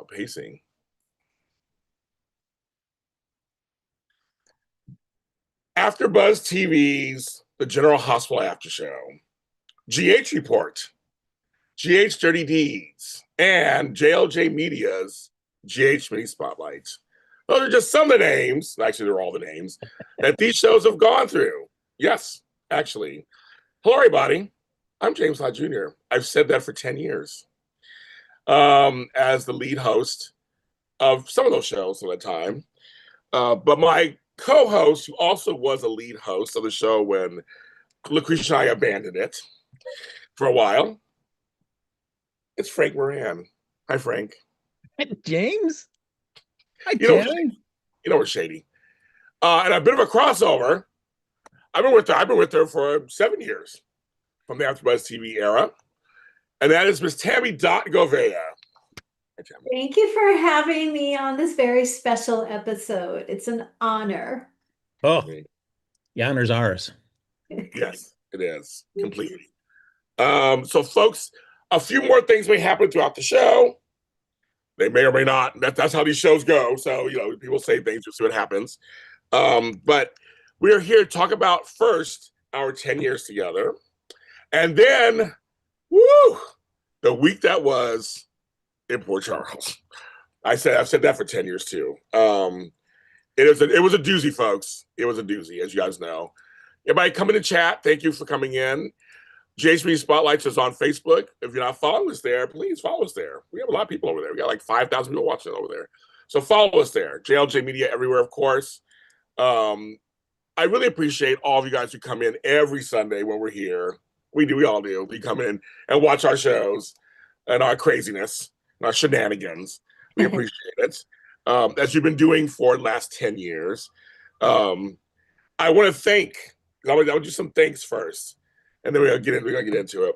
pacing. After Buzz TV's The General Hospital After Show, GH Report, GH Dirty Deeds, and JLJ Media's GH Mini Spotlight. Those are just some of the names, actually they're all the names, that these shows have gone through. Yes, actually. Hello, everybody. I'm James Lott Jr. I've said that for 10 years as the lead host of some of those shows at the time. But my co-host, who also was a lead host of the show when Lucretia and I abandoned it for a while, it's Frank Moran. Hi, Frank. James. Hi, James. You know we're shady. And a bit of a crossover. I've been with her for 7 years from the AfterBuzz TV era, and that is Miss Tami Goveia. Thank you for having me on this very special episode. It's an honor. Oh, the honor's ours. Yes, it is completely. So, folks, a few more things may happen throughout the show. They may or may not. That's how these shows go. So, people say things, just see what happens. But we are here to talk about first our 10 years together. And then, the week that was in Port Charles. I've said that for 10 years too. It was a doozy, folks. It was a doozy, as you guys know. Everybody come in the chat. Thank you for coming in. JHB Spotlights is on Facebook. If you're not following us there, please follow us there. We have a lot of people over there. We got like 5,000 people watching over there. So follow us there. JLJ Media everywhere, of course. I really appreciate all of you guys who come in every Sunday when we're here. We all do. We come in and watch our shows and our craziness and our shenanigans. We appreciate it. As you've been doing for the last 10 years. I want to thank, I would do some thanks first, and then we're gonna get into it.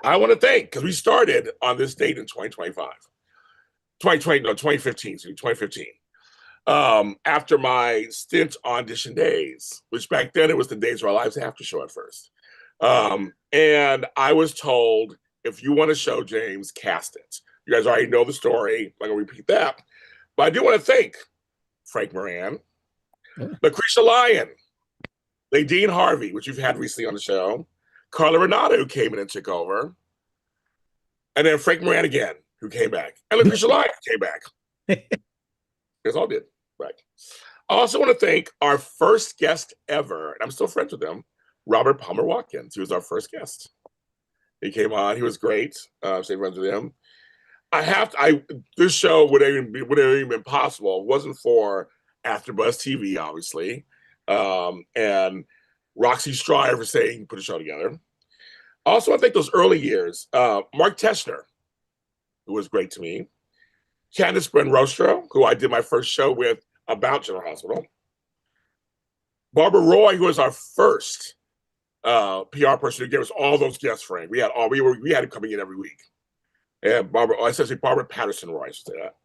I want to thank, because we started on this date in 2015. After my stint on Audition Days, which back then it was the Days of Our Lives after show at first. And I was told, if you want a show, James, cast it. You guys already know the story. I'm not going to repeat that. But I do want to thank Frank Moran, Lucretia Lyon, Nadine Harvey, which you've had recently on the show, Carla Renato, who came in and took over, and then Frank Moran again, who came back, and Lucretia Lyon came back. It's all did. Right. I also want to thank our first guest ever, and I'm still friends with him, Robert Palmer Watkins. He was our first guest. He came on. He was great. Stay friends with him. This show would have even been possible. It wasn't for AfterBuzz TV, obviously, and Roxy Stryer for saying put a show together. Also, I think those early years, Mark Teschner, who was great to me, Candice Bren-Rostro, who I did my first show with about General Hospital, Barbara Roy, who was our first PR person who gave us all those guests, Frank. We had him coming in every week. And Barbara Patterson Roy, I should say that.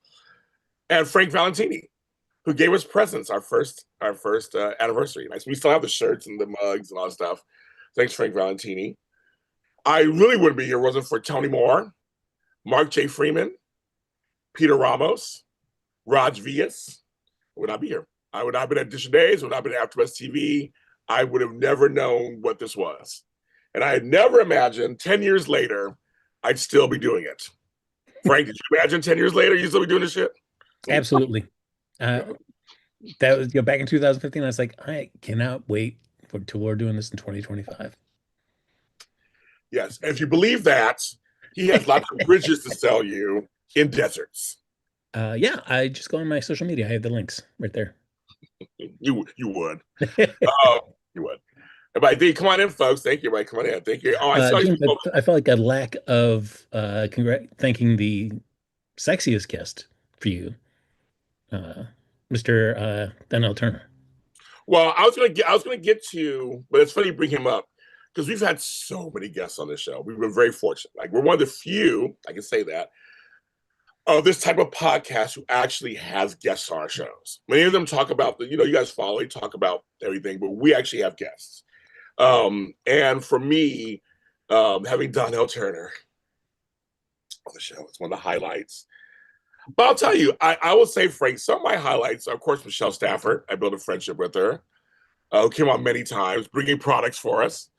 And Frank Valentini, who gave us presents our first anniversary. We still have the shirts and the mugs and all that stuff. Thanks, Frank Valentini. I really wouldn't be here wasn't for Tony Moore, Mark J. Freeman, Peter Ramos, Raj Vias. I would not be here. I would not have been at Audition Days, would not have been at AfterBuzz TV. I would have never known what this was. And I had never imagined 10 years later, I'd still be doing it. Frank, did you imagine 10 years later, you'd still be doing this shit? Absolutely. That was back in 2015. I was like, I cannot wait till we're doing this in 2025. Yes. And if you believe that, he has lots of bridges to sell you in deserts. Yeah, I just go on my social media. I have the links right there. You would. You would. Everybody, come on in, folks. Thank you. Everybody, come on in. Thank you. Oh, I felt like a lack of thanking the sexiest guest for you, Mr. Donnell Turner. Well, I was gonna get to, but it's funny you bring him up because we've had so many guests on this show. We've been very fortunate. Like, we're one of the few, I can say that, of this type of podcast who actually has guests on our shows. Many of them talk about you guys follow, talk about everything, but we actually have guests. And for me, having Donnell Turner on the show, it's one of the highlights. But I'll tell you, I will say, Frank, some of my highlights, of course, Michelle Stafford. I built a friendship with her. Who came on many times, bringing products for us.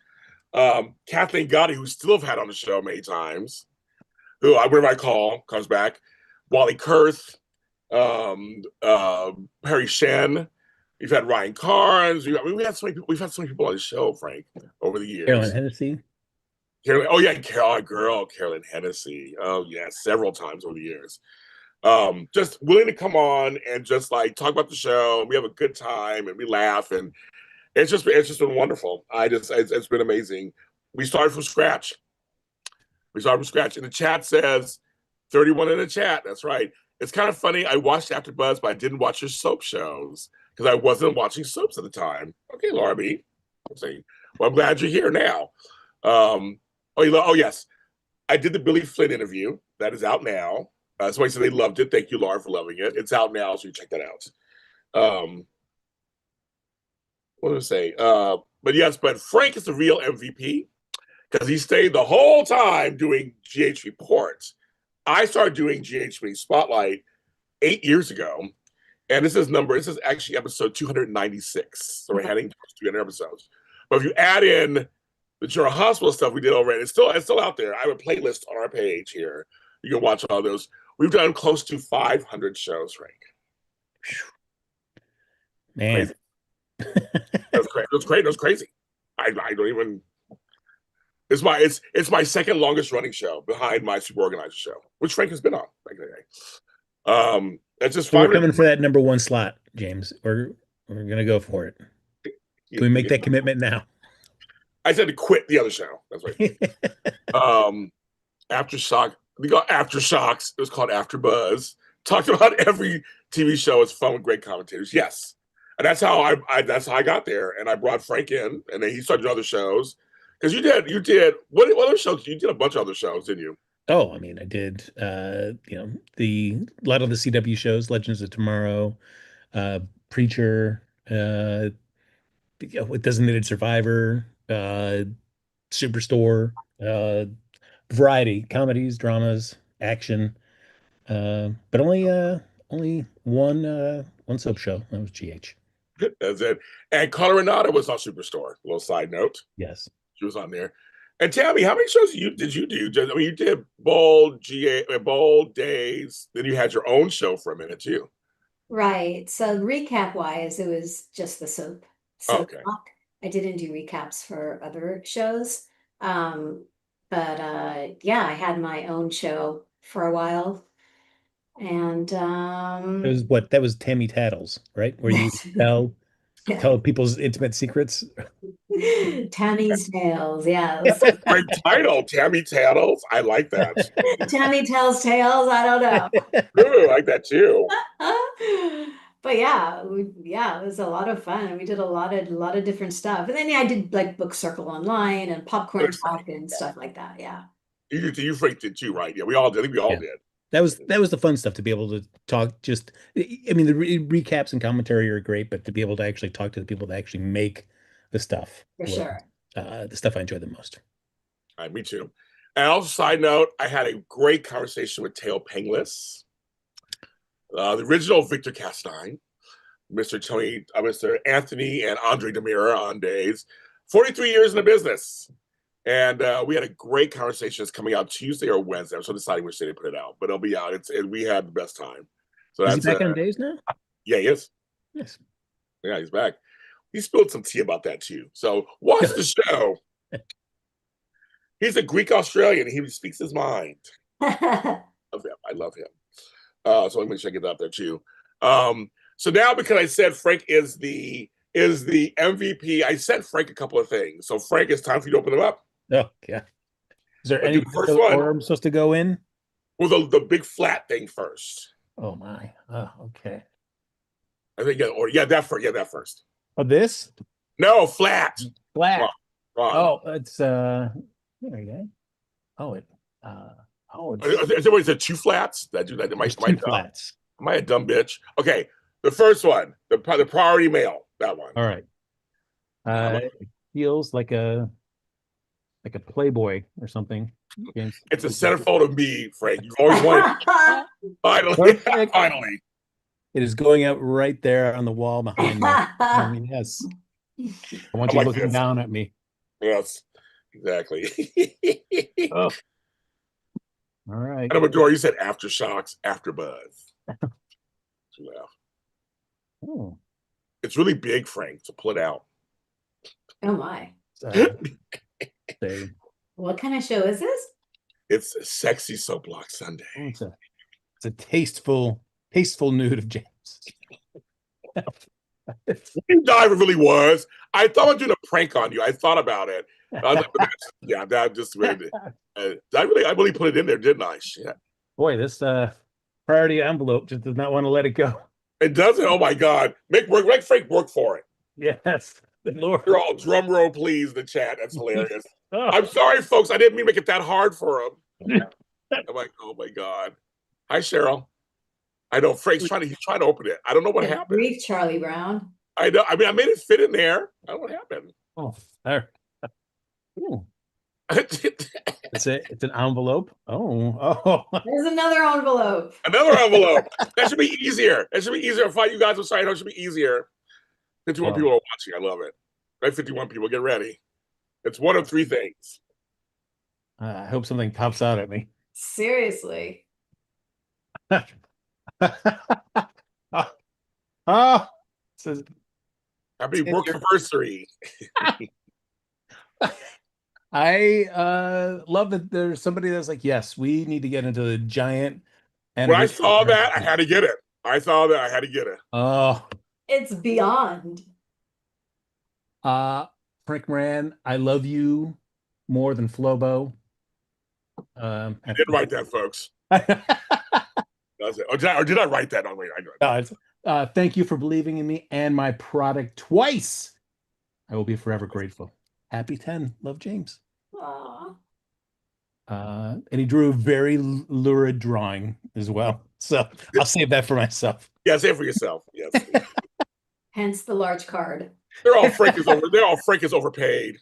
Kathleen Gotti, who still have had on the show many times, who whenever I call, comes back. Wally Kurth, Perry Shen. We've had Ryan Carnes. We had so many people. We've had so many people on the show, Frank, over the years. Carolyn Hennessy. Carolyn Hennessy. Oh yeah, several times over the years. Just willing to come on and just like talk about the show. We have a good time and we laugh, and it's just been wonderful. It's been amazing. We started from scratch. And the chat says 31 in the chat. That's right. It's kind of funny. I watched After Buzz, but I didn't watch your soap shows because I wasn't watching soaps at the time. Okay, Laura B. I'm saying, well, I'm glad you're here now. Yes. I did the Billy Flynn interview. That is out now. Somebody said they loved it. Thank you, Laura, for loving it. It's out now, so you check that out. What did I say? But Frank is the real MVP because he stayed the whole time doing GH reports. I started doing GH Spotlight 8 years ago, and this is actually episode 296. So we're heading towards 300 episodes. But if you add in the General Hospital stuff we did already, it's still out there. I have a playlist on our page here. You can watch all those. We've done close to 500 shows, Frank. Man. That's crazy. It was crazy. I don't even. It's my second longest running show behind my Super Organizer show, which Frank has been on back in the day. That's just so we're coming for that number one slot, James. We're gonna go for it. Can we make that commitment now? I said to quit the other show. That's right. Aftershock. We got Aftershocks. It was called After Buzz. Talked about every TV show. It's fun with great commentators. Yes. And that's how I got there. And I brought Frank in, and then he started other shows. Because you did what other shows? You did a bunch of other shows, didn't you? Oh, I mean, I did a lot of the CW shows, Legends of Tomorrow, Preacher, with Designated Survivor, Superstore, variety, comedies, dramas, action. But only one soap show. That was GH. That's it. And Colorado was on Superstore. A little side note. Yes. She was on there. And Tami, how many shows did you do? I mean, you did Bold Days. Then you had your own show for a minute too. Right. So recap wise, it was just the soap. Okay. Block. I didn't do recaps for other shows. But yeah, I had my own show for a while. And that was Tammy Tattles, right? Where you tell people's intimate secrets. Tammy's Tales, yes. That's a great title, Tami Tattles. I like that. Tammy tells tales. I don't know. Ooh, I like that too. But yeah, it was a lot of fun. We did a lot of different stuff. And then I did like Book Circle Online and Popcorn Talk and stuff like that. Yeah. You Frank did too, right? Yeah, we all did. I think we all did. That was the fun stuff, to be able to talk. I mean, the recaps and commentary are great, but to be able to actually talk to the people that actually make the stuff, for sure, the stuff I enjoy the most. All right, me too. And also, side note, I had a great conversation with Teo Penglis, the original Victor Castine, Mr. Anthony and Andre Demira on days, 43 years in the business. And we had a great conversation. It's coming out Tuesday or Wednesday. I'm still deciding which day to put it out, but it'll be out. We had the best time. So is he back on days now? Yeah, he is. Yes. Yeah, he's back. He spilled some tea about that too. So watch the show. He's a Greek Australian. He speaks his mind. I love him. So I'm going to check it out there too. So now, because I said Frank is the MVP, I sent Frank a couple of things. So Frank, it's time for you to open them up. Oh yeah. Is there any first one? Or I'm supposed to go in? Well, the big flat thing first. Oh my. Okay. I think that first. Oh, this? No, flat. Flat. Wrong. Oh, it's there you go. Oh, is it two flats? Two flats. Am I a dumb bitch? Okay, the first one, the priority mail. That one. All right. It feels like a like a Playboy or something. James. It's a centerfold of me, Frank. You've always wanted. Finally, Perfect. finally. It is going out right there on the wall behind me. Yes. I want I'm you like looking this. down at me. Yes, exactly. Oh, all right. And I'm adore. You said aftershocks, afterbuzz. Yeah. Oh, It's really big, Frank. So pull it out. Oh my. Say, What kind of show is this? It's a sexy soap block Sunday. it's a tasteful nude of James. Deep dive it really was. I thought I was doing a prank on you. I thought about it. Yeah, that just really. I really put it in there, didn't I? Shit. Boy, this priority envelope just does not want to let it go. It doesn't. Oh my God! Make Frank work for it. Yes, the Lord. You're all drum roll, please. The chat. That's hilarious. Oh. I'm sorry, folks. I didn't mean to make it that hard for him. I'm like, oh my God. Hi, Cheryl. I know Frank's he's trying to open it. I don't know what happened. Brief Charlie Brown. I know. I mean, I made it fit in there. I don't know what happened. Oh, there. It's an envelope. Oh. There's another envelope. Another envelope. That should be easier. That should be easier. If you guys will sign, it should be easier. 51 people are watching. I love it. Right, 51 people. Get ready. It's one of three things. I hope something pops out at me. Seriously. Oh, says happy work anniversary. I love that there's somebody that's like, yes, we need to get into the giant. When I saw that, I had to get it. I saw that, I had to get it. Oh, it's beyond. Frank Moran, I love you more than Flobo. I didn't write that, folks. That's it. Or did I write that? Oh, wait, I know. Thank you for believing in me and my product twice. I will be forever grateful. Happy 10. Love, James. Aww. And he drew a very lurid drawing as well. So I'll save that for myself. Yeah, save it for yourself. Yes. Hence the large card. They're all Frank is overpaid.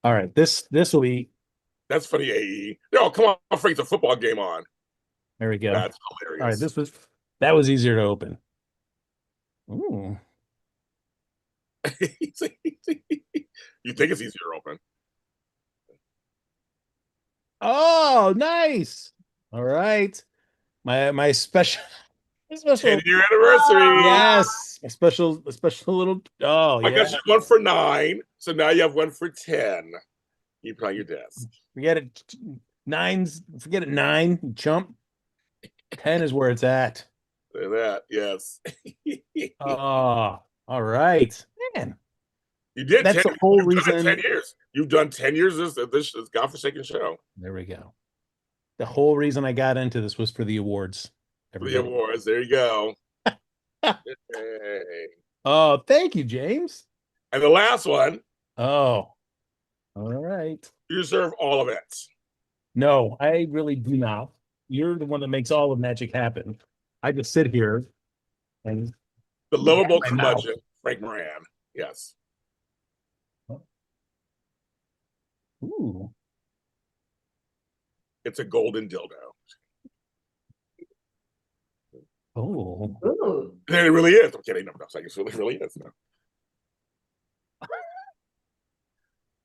All right. This will be. That's funny, AE. Oh, come on, Frank's a football game on. There we go. That's hilarious. All right, that was easier to open. Ooh. You think it's easier to open? Oh, nice. All right. My special 10-year anniversary. Yes. A special little I got you one for 9. So now you have one for 10. You put on your desk. Forget it. 9, you chump. 10 is where it's at. Look at that, yes. Oh, all right. Man. You did. That's the whole reason. 10 years. You've done 10 years of this godforsaken show. There we go. The whole reason I got into this was for the awards. The awards. There you go. Hey. Oh, thank you, James. And the last one. Oh, all right. You deserve all of it. No, I really do not. You're the one that makes all the magic happen. I just sit here and the lovable curmudgeon, Frank Moran. Yes. Ooh. It's a golden dildo. Oh. Ooh. And it really is. I'm kidding. No, it really is.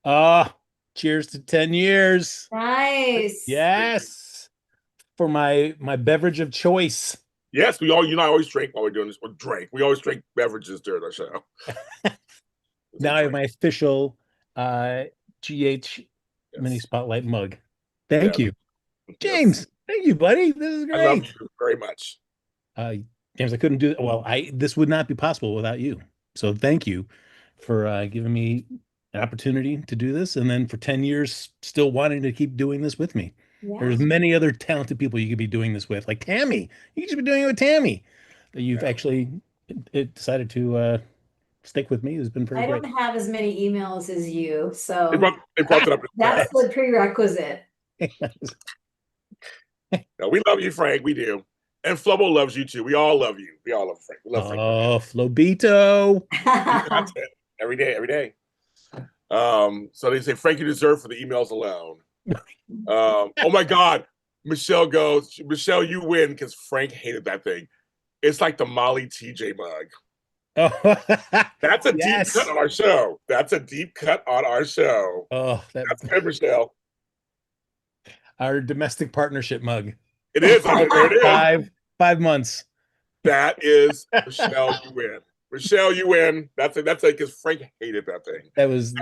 No. Cheers to 10 years. Nice. Yes. For my beverage of choice. Yes, you and I always drink while we're doing this. Or drink. We always drink beverages during our show. Now I have my official GH mini spotlight mug. Thank you. James. Yes. Thank you, buddy. This is great. I love you very much. James, I couldn't do that. Well, this would not be possible without you. So thank you for giving me an opportunity to do this, and then for 10 years still wanting to keep doing this with me. Yeah. There's many other talented people you could be doing this with, like Tami. You should be doing it with Tami. You've actually decided to stick with me. Has been pretty great. I don't have as many emails as you, so they brought it up. That's the prerequisite. No, we love you, Frank. We do. And Flobo loves you too. We all love you. We all love Frank. We love Frank. Oh, Flobito. Every day. So they say, Frank, you deserve for the emails alone. Oh my God. Michelle goes, Michelle, you win because Frank hated that thing. It's like the Molly TJ mug. Oh, That's a deep cut yes. on our show. That's a deep cut on our show. Oh, that That's good, Michelle. our domestic partnership mug. It is. I mean, there it is. 5 months. That is Michelle, you win. Michelle, you win. That's it. That's like because Frank hated that thing. That was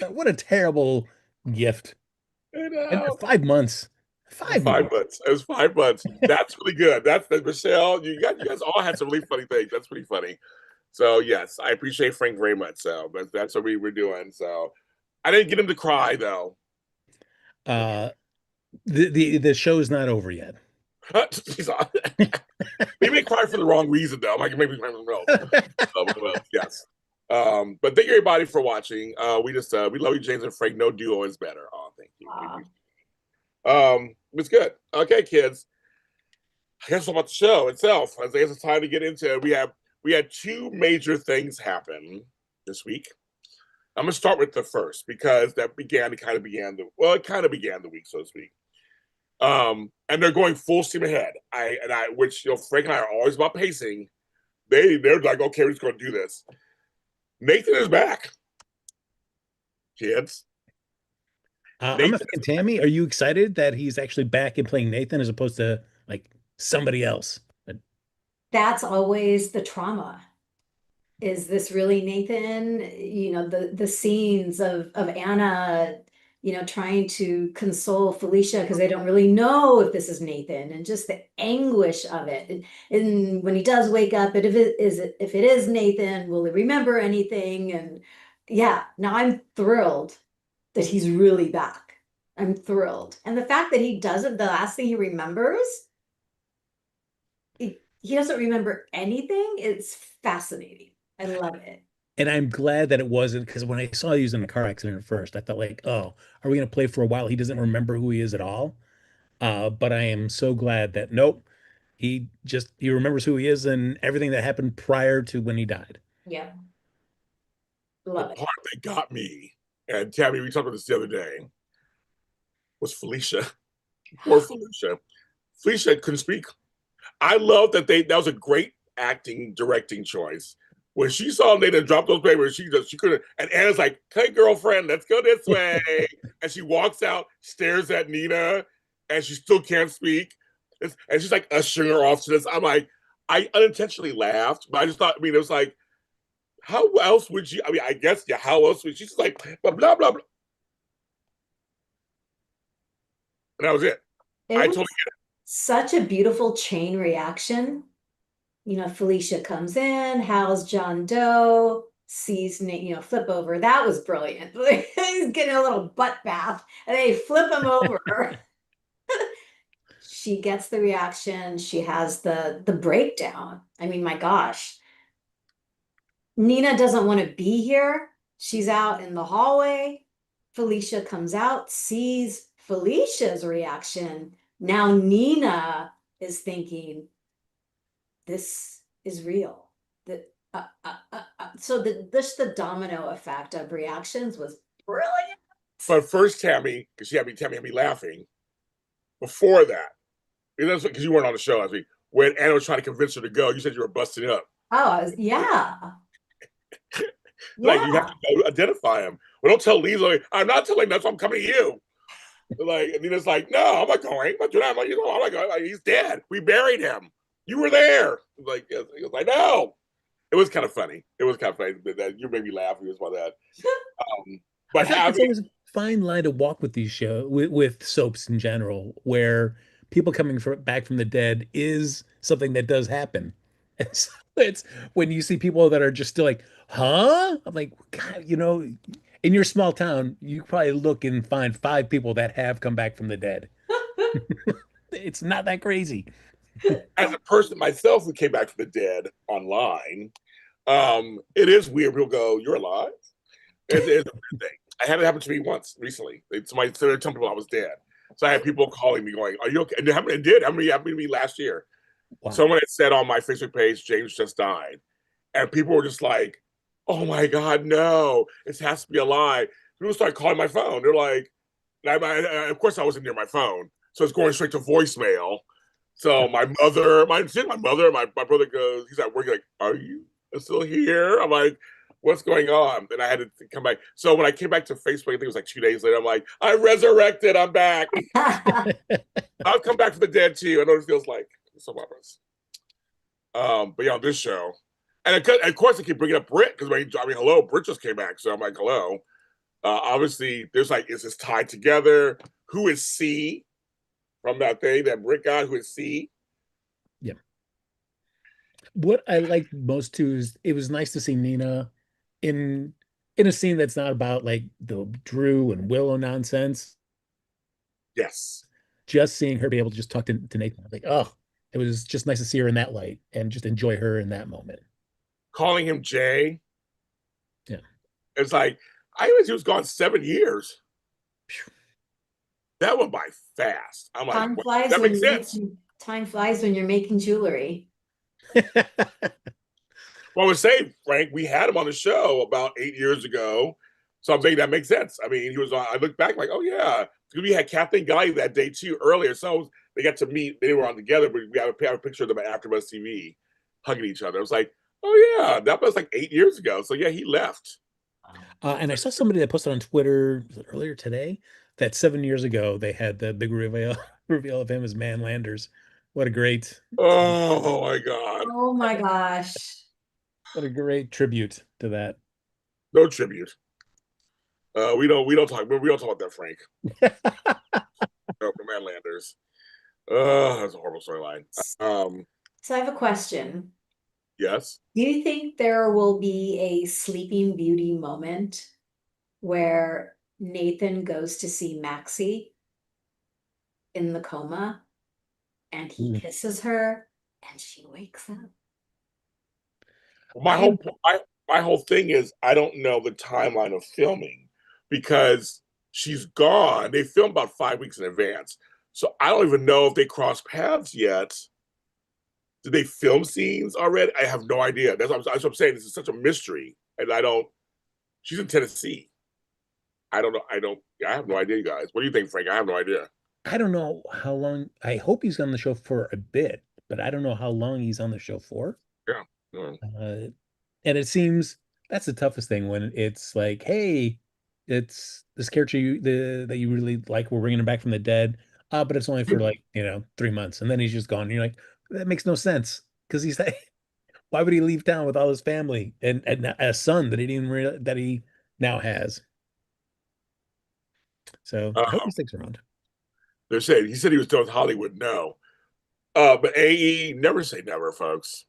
what a terrible gift. I And know. 5 months. It was 5 months. 5 months. It was 5 months. That's really good. That's the Michelle. You guys all had some really funny things. That's pretty funny. So yes, I appreciate Frank very much. So that's what we were doing. So I didn't get him to cry though. Uh the show is not over yet. Maybe they cry for the wrong reason though. Like maybe well, yes. But thank you everybody for watching. We love you, James and Frank. No duo is better. Oh, thank you. It's good. Okay, kids. I guess about the show itself. I guess it's time to get into it. We had two major things happen this week. I'm gonna start with the first because that began the week, so to speak. And they're going full steam ahead. Which Frank and I are always about pacing. They're like, okay, we're just gonna do this. Nathan is back, kids. I'm asking Tami, are you excited that he's actually back and playing Nathan as opposed to like somebody else? That's always the trauma. Is this really Nathan? The scenes of Anna, trying to console Felicia because they don't really know if this is Nathan, and just the anguish of it. And when he does wake up, if it is Nathan, will he remember anything? And yeah, now I'm thrilled that he's really back. I'm thrilled. And the fact that he doesn't, the last thing he remembers, he doesn't remember anything. It's fascinating. I love it. And I'm glad that it wasn't, because when I saw he was in a car accident at first, I thought like, oh, are we going to play for a while? He doesn't remember who he is at all. But I am so glad that nope, he remembers who he is and everything that happened prior to when he died. Yeah. Love it. The part that got me, and Tami, we talked about this the other day, was Felicia. Poor Felicia. Felicia couldn't speak. I love that that was a great directing choice. When she saw Nathan drop those papers, she couldn't. And Anna's like, "Hey, girlfriend, let's go this way." And she walks out, stares at Nina, and she still can't speak. And she's like ushering her off to this. I'm like, I unintentionally laughed, but I just thought, it was like, how else would she? I guess, yeah, how else would she? She's like, blah, blah, blah, blah. And that was it. I totally get it. Such a beautiful chain reaction. Felicia comes in, Hal's John Doe, sees Nate, flip over. That was brilliant. He's getting a little butt bath, and they flip him over. She gets the reaction. She has the breakdown. I mean, my gosh. Nina doesn't want to be here. She's out in the hallway. Felicia comes out, sees Felicia's reaction. Now Nina is thinking, this is real. So the domino effect of reactions was brilliant. But first, Tami, because she had me laughing. Before that, because you weren't on the show last week, when Anna was trying to convince her to go, you said you were busting up. Oh, yeah. Like, you have to identify him. Well, don't tell Lisa, I'm not telling that's why I'm coming to you. Like, and Nina's like, no, I'm not going. I'm not doing that. I'm not going. Like, he's dead. We buried him. You were there. Like, he was like, no. It was kind of funny. It was kind of funny that you made me laugh about that. But it's always a fine line to walk with these with soaps in general, where people coming back from the dead is something that does happen. And so it's when you see people that are just still like, huh? I'm like, God, in your small town, you probably look and find 5 people that have come back from the dead. It's not that crazy. As a person myself who came back from the dead online, it is weird. People go, "You're alive." It's a weird thing. I had it happen to me once recently. Somebody started telling people I was dead. So I had people calling me going, "Are you okay?" And it did. Happened to me last year. Wow. Someone had said on my Facebook page, "James just died," and people were just like, oh my God, no, it has to be a lie. People start calling my phone. They're like, of course I wasn't near my phone. So it's going straight to voicemail. So my mother, my brother goes, he's at work, like, are you still here? I'm like, what's going on? And I had to come back. So when I came back to Facebook, I think it was like 2 days later, I'm like, I'm resurrected. I'm back. I'll come back from the dead too. I know what it feels like. So but yeah, on this show. And of course, I keep bringing up Britt because hello, Britt just came back. So I'm like, hello. Obviously, there's like, is this tied together? Who is C from that thing that Britt got? Who is C? Yeah. What I liked most too is it was nice to see Nina in a scene that's not about like the Drew and Willow nonsense. Yes. Just seeing her be able to just talk to Nathan, like, oh, it was just nice to see her in that light and just enjoy her in that moment. Calling him Jay. Yeah. It's like, I realized he was gone 7 years. That went by fast. I'm like, Time flies that when makes you're sense. time flies when you're making jewelry. Well, I would say, Frank, we had him on the show about 8 years ago. So I'm thinking that makes sense. I mean, he was on, I look back like, oh yeah. We had Kathleen Guy that day too earlier. So they got to meet, they were on together, but we have a picture of them at AfterBuzz TV hugging each other. I was like, oh yeah, that was like 8 years ago. So yeah, he left. And I saw somebody that posted on Twitter, was it earlier today, that 7 years ago they had the big reveal of him as Man Landers. What a great, Oh my God. Oh my gosh. what a great tribute to that. No tribute. We don't talk about that, Frank. No, Man Landers. That's a horrible storyline. So I have a question. Yes. Do you think there will be a Sleeping Beauty moment where Nathan goes to see Maxie in the coma and he kisses her and she wakes up? My whole thing is I don't know the timeline of filming because she's gone. They filmed about 5 weeks in advance, so I don't even know if they crossed paths yet. Did they film scenes already? I have no idea. That's what I'm saying. This is such a mystery, and I don't. She's in Tennessee. I don't know. I have no idea, you guys. What do you think, Frank? I have no idea. I don't know how long. I hope he's on the show for a bit, but I don't know how long he's on the show for. Yeah. Yeah. And it seems that's the toughest thing when it's like, hey, it's this character that you really like. We're bringing him back from the dead, but it's only for like 3 months, and then he's just gone. And you're like, that makes no sense because he's like, why would he leave town with all his family and a son that he didn't that he now has? So I hope he sticks around. They're saying he said he was done with Hollywood. No, but AE never say never, folks.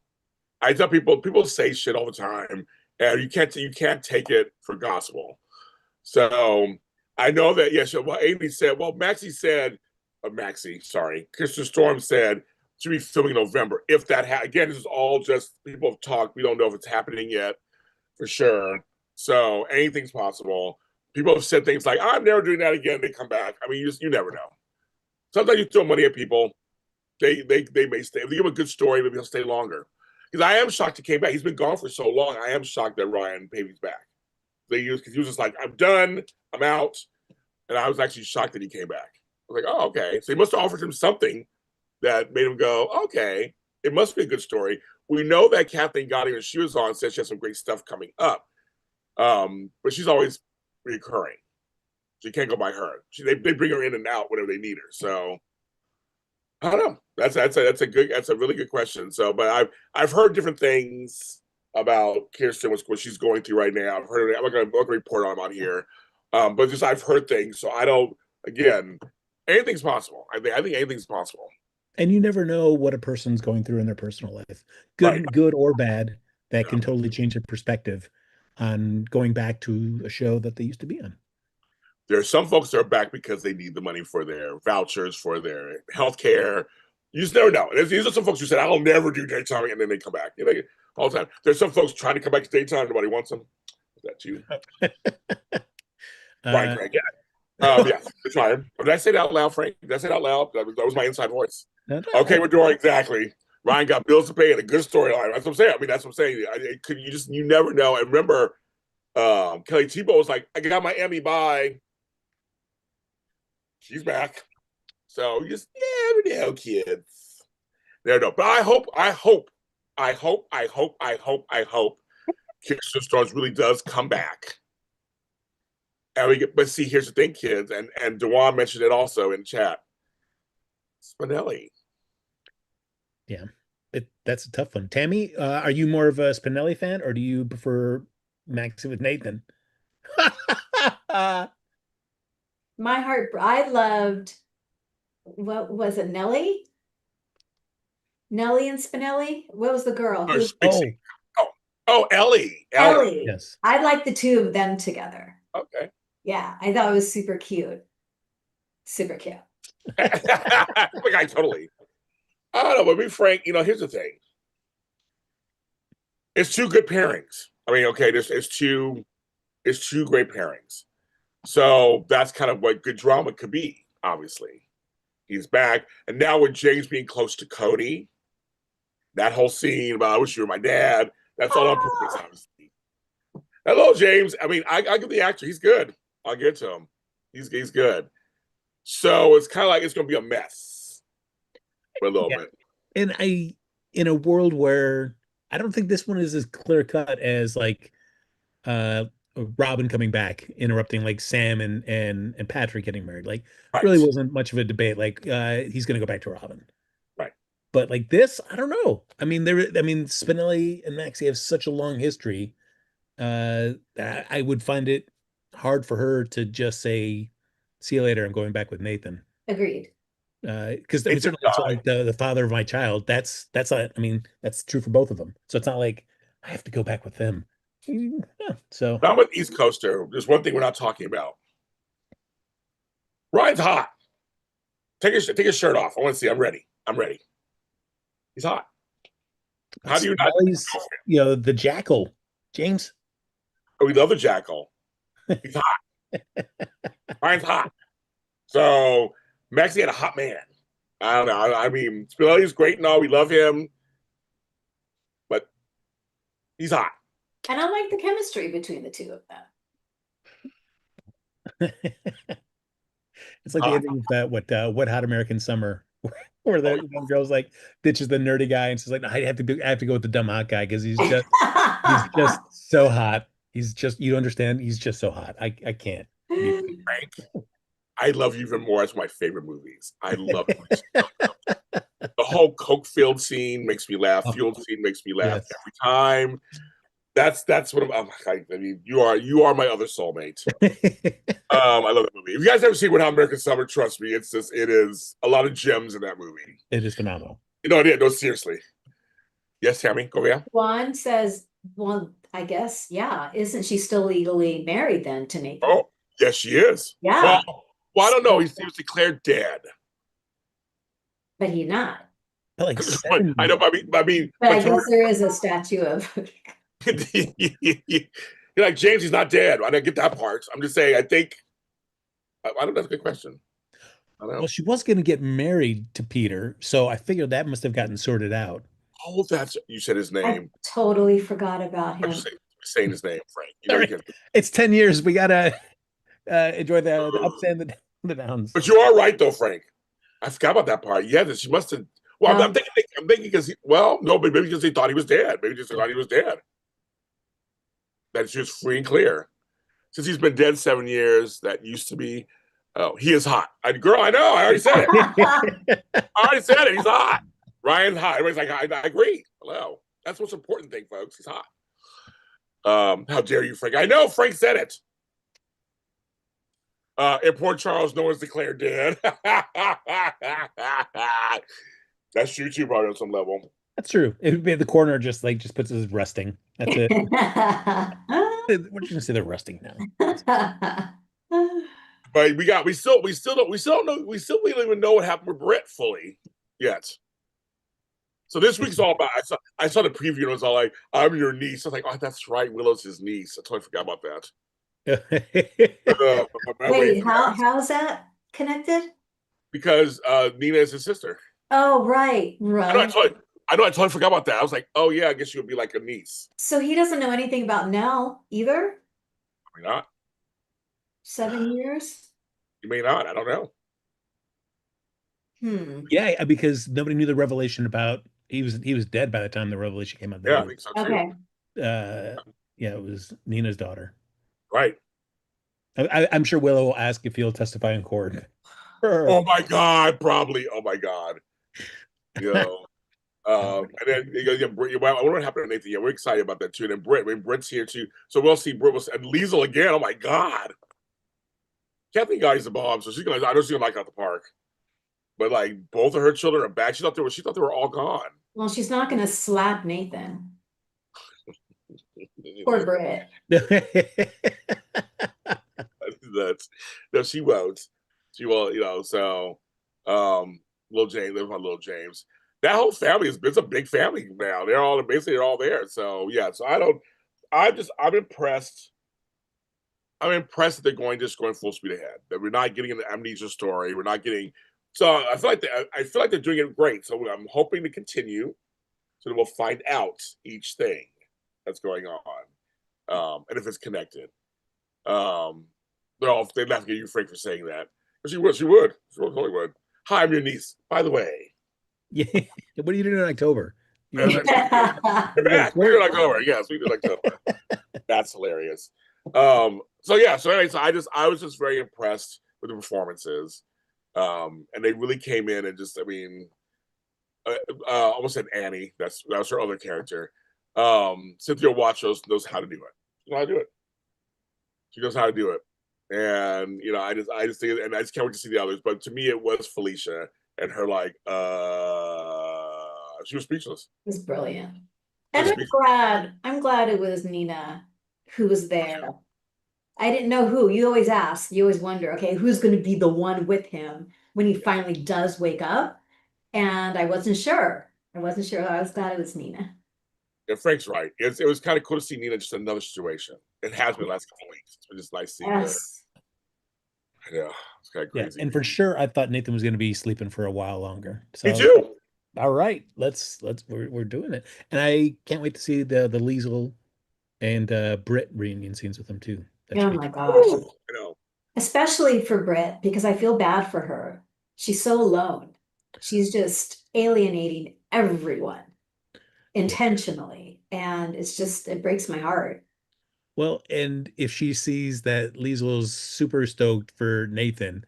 I tell people say shit all the time, and you can't take it for gospel. So I know that yes. Well, Amy said. Well, sorry, Kristen Storm said should be filming in November. If that again, this is all just people have talked. We don't know if it's happening yet for sure. So anything's possible. People have said things like, "I'm never doing that again." They come back. I mean, you never know. Sometimes you throw money at people. They may stay. If they give a good story, maybe they'll stay longer. Because I am shocked he came back. He's been gone for so long. I am shocked that Ryan Pavey's back. Because he was just like, I'm done. I'm out. And I was actually shocked that he came back. I was like, oh, okay. So he must have offered him something that made him go, okay, it must be a good story. We know that Kathleen Gotti, when she was on, said she has some great stuff coming up. But she's always recurring. So you can't go by her. They bring her in and out whenever they need her. So I don't know. That's a really good question. So, but I've heard different things about Kirsten, what she's going through right now. I've heard. I'm not going to report on them on here, but just I've heard things. So I don't. Again, anything's possible. I think anything's possible. And you never know what a person's going through in their personal life, Right. good or bad. That can totally change their perspective on going back to a show that they used to be on. There are some folks that are back because they need the money for their vouchers, for their health care. You just never know. These are some folks who said, I'll never do daytime, and then they come back. All the time. There's some folks trying to come back to daytime. Nobody wants them. Is that you? Right, Greg. Yeah. Yeah, they're trying. Did I say that out loud, Frank? Did I say that out loud? That was my inside voice. Okay, we're doing exactly. Ryan got bills to pay and a good storyline. That's what I'm saying. I mean, that's what I'm saying. You never know. And remember, Kelly Tebow was like, I got my Emmy, bye. She's back. So you just never know, kids. Never know. But I hope Kirsten Storms really does come back. And but see, here's the thing, kids, and Dewan mentioned it also in chat. Spinelli. Yeah, that's a tough one. Tammy, are you more of a Spinelli fan, or do you prefer Maxie with Nathan? My heart, I loved, what was it, Nellie? Nellie and Spinelli? What was the girl? Ellie. Ellie. Yes. I like the two of them together. Okay. Yeah, I thought it was super cute. Super cute. I totally. I don't know, but be frank, here's the thing. It's two good pairings. I mean, okay, it's two great pairings. So that's kind of what good drama could be, obviously. He's back. And now with James being close to Cody, that whole scene about I wish you were my dad, that's all on purpose, obviously. Hello, James. I mean, I give the actor, he's good. I'll get to him. He's good. So it's kind of like it's going to be a mess for a little bit. And in a world where I don't think this one is as clear cut as like Robin coming back, interrupting like Sam and Patrick getting married. Like really wasn't much of a debate. Like he's going to go back to Robin. Right. But like this, I don't know. I mean, Spinelli and Maxie have such a long history. I would find it hard for her to just say, "See you later. I'm going back with Nathan." Agreed. Because certainly like the father of my child. That's not. I mean, that's true for both of them. So it's not like I have to go back with them. Yeah, so I'm with East Coaster. There's one thing we're not talking about. Ryan's hot. Take his shirt off. I want to see. I'm ready. He's hot. How do you not? The jackal, James? Oh, we love the jackal. He's hot. Ryan's hot. So Maxie had a hot man. I don't know. I mean, Spinelli's great and all. We love him. But he's hot. And I like the chemistry between the two of them. It's like the ending of that What Hot American Summer, where the one girl's like ditches the nerdy guy and she's like, no, I have to go with the dumb hot guy because he's just so hot. He's just, you understand, he's just so hot. I can't. Frank, I love you even more as my favorite movies. I love it. The whole Coke field scene makes me laugh. Fuel scene makes me laugh every time. That's what I mean, you are my other soulmate. I love that movie. If you guys ever seen What Hot American Summer, trust me, it is a lot of gems in that movie. It is phenomenal. No, seriously. Yes, Tami, go ahead. Juan says, well, I guess, yeah. Isn't she still legally married then to Nathan? Oh, yes, she is. Yeah. Well, I don't know. He was declared dead. But he's not. But like I know. I mean, but I guess there is a statue of. You're like, James, he's not dead. I didn't get that part. I'm just saying, I think. I don't know. That's a good question. I don't know. Well, she was going to get married to Peter, so I figured that must have gotten sorted out. Oh, you said his name. I totally forgot about him. I'm saying his name, Frank. It's 10 years. We gotta enjoy the ups and the downs. But you are right, though, Frank. I forgot about that part. Yeah, she must have. Well, I'm thinking because but maybe because they thought he was dead. Maybe just thought he was dead. That she was free and clear. Since he's been dead 7 years, that used to be. Oh, he is hot. Girl, I know. I already said it. He's hot. Ryan's hot. Everybody's like, I agree. Hello. That's the most important thing, folks. He's hot. How dare you, Frank? I know Frank said it. In Port Charles, no one's declared dead. That's true too, probably on some level. That's true. It would be the coroner just puts us resting. That's it. We're just gonna say they're resting now. But we still don't know. We still don't even know what happened with Brett fully yet. So this week's all about. I saw the preview and it was all like, "I'm your niece." I was like, "Oh, that's right. Willow's his niece." I totally forgot about that. Wait, how's that connected? Because Nina is his sister. Oh, right. I I know. I totally forgot about that. I was like, oh yeah, I guess you would be like a niece. So he doesn't know anything about Nell either? Maybe not. 7 years? You may not. I don't know. Yeah, because nobody knew the revelation about he was dead by the time the revelation came out. That Yeah, I it think so too. Okay. yeah, it was Nina's daughter. Right. I'm sure Willow will ask if he'll testify in court. Oh my God, probably. Oh my God. You know. And then you go, yeah, well, I wonder what happened to Nathan. Yeah, we're excited about that too. And then Britt, I mean, Britt's here too. So we'll see Britt and Liesel again. Oh my God. Kathleen Guy's the bomb, so she's gonna. I know she's gonna knock out the park. But like both of her children are back. She thought they were all gone. Well, she's not going to slap Nathan. Poor Britt. That's no, she won't. She won't. You know. So, little James. There's my little James. That whole family it's a big family now. They're all there. So yeah. So I'm impressed. I'm impressed that they're going full speed ahead. That we're not getting an amnesia story. We're not getting. So I feel like they're doing it great. So I'm hoping to continue, so that we'll find out each thing that's going on, and if it's connected. They'd laugh at you, Frank, for saying that. But she totally would. Hi, I'm your niece, by the way. Yeah. What are you doing in October? We did October. Yes, we did October. That's hilarious. So yeah, so anyway, I was just very impressed with the performances. And they really came in and just, I mean, almost said Annie. That was her other character. Cynthia Watchos knows how to do it. She knows how to do it. She knows how to do it. And you know, I just think, and I just can't wait to see the others. But to me, it was Felicia and her like, she was speechless. It was brilliant. And I'm glad it was Nina who was there. I didn't know who. You always ask, you always wonder, okay, who's going to be the one with him when he finally does wake up? And I wasn't sure. I was glad it was Nina. Yeah, Frank's right. It was kind of cool to see Nina just another situation. It has been the last couple of weeks. It's been just nice seeing her. Yeah, it's kind of crazy. Yeah, and for sure, I thought Nathan was going to be sleeping for a while longer. So, me too. All right, we're doing it, and I can't wait to see the Liesel and Britt reunion scenes with them too. Oh my gosh! I know. Especially for Britt, because I feel bad for her. She's so alone. She's just alienating everyone intentionally, and it breaks my heart. Well, and if she sees that Liesel's super stoked for Nathan,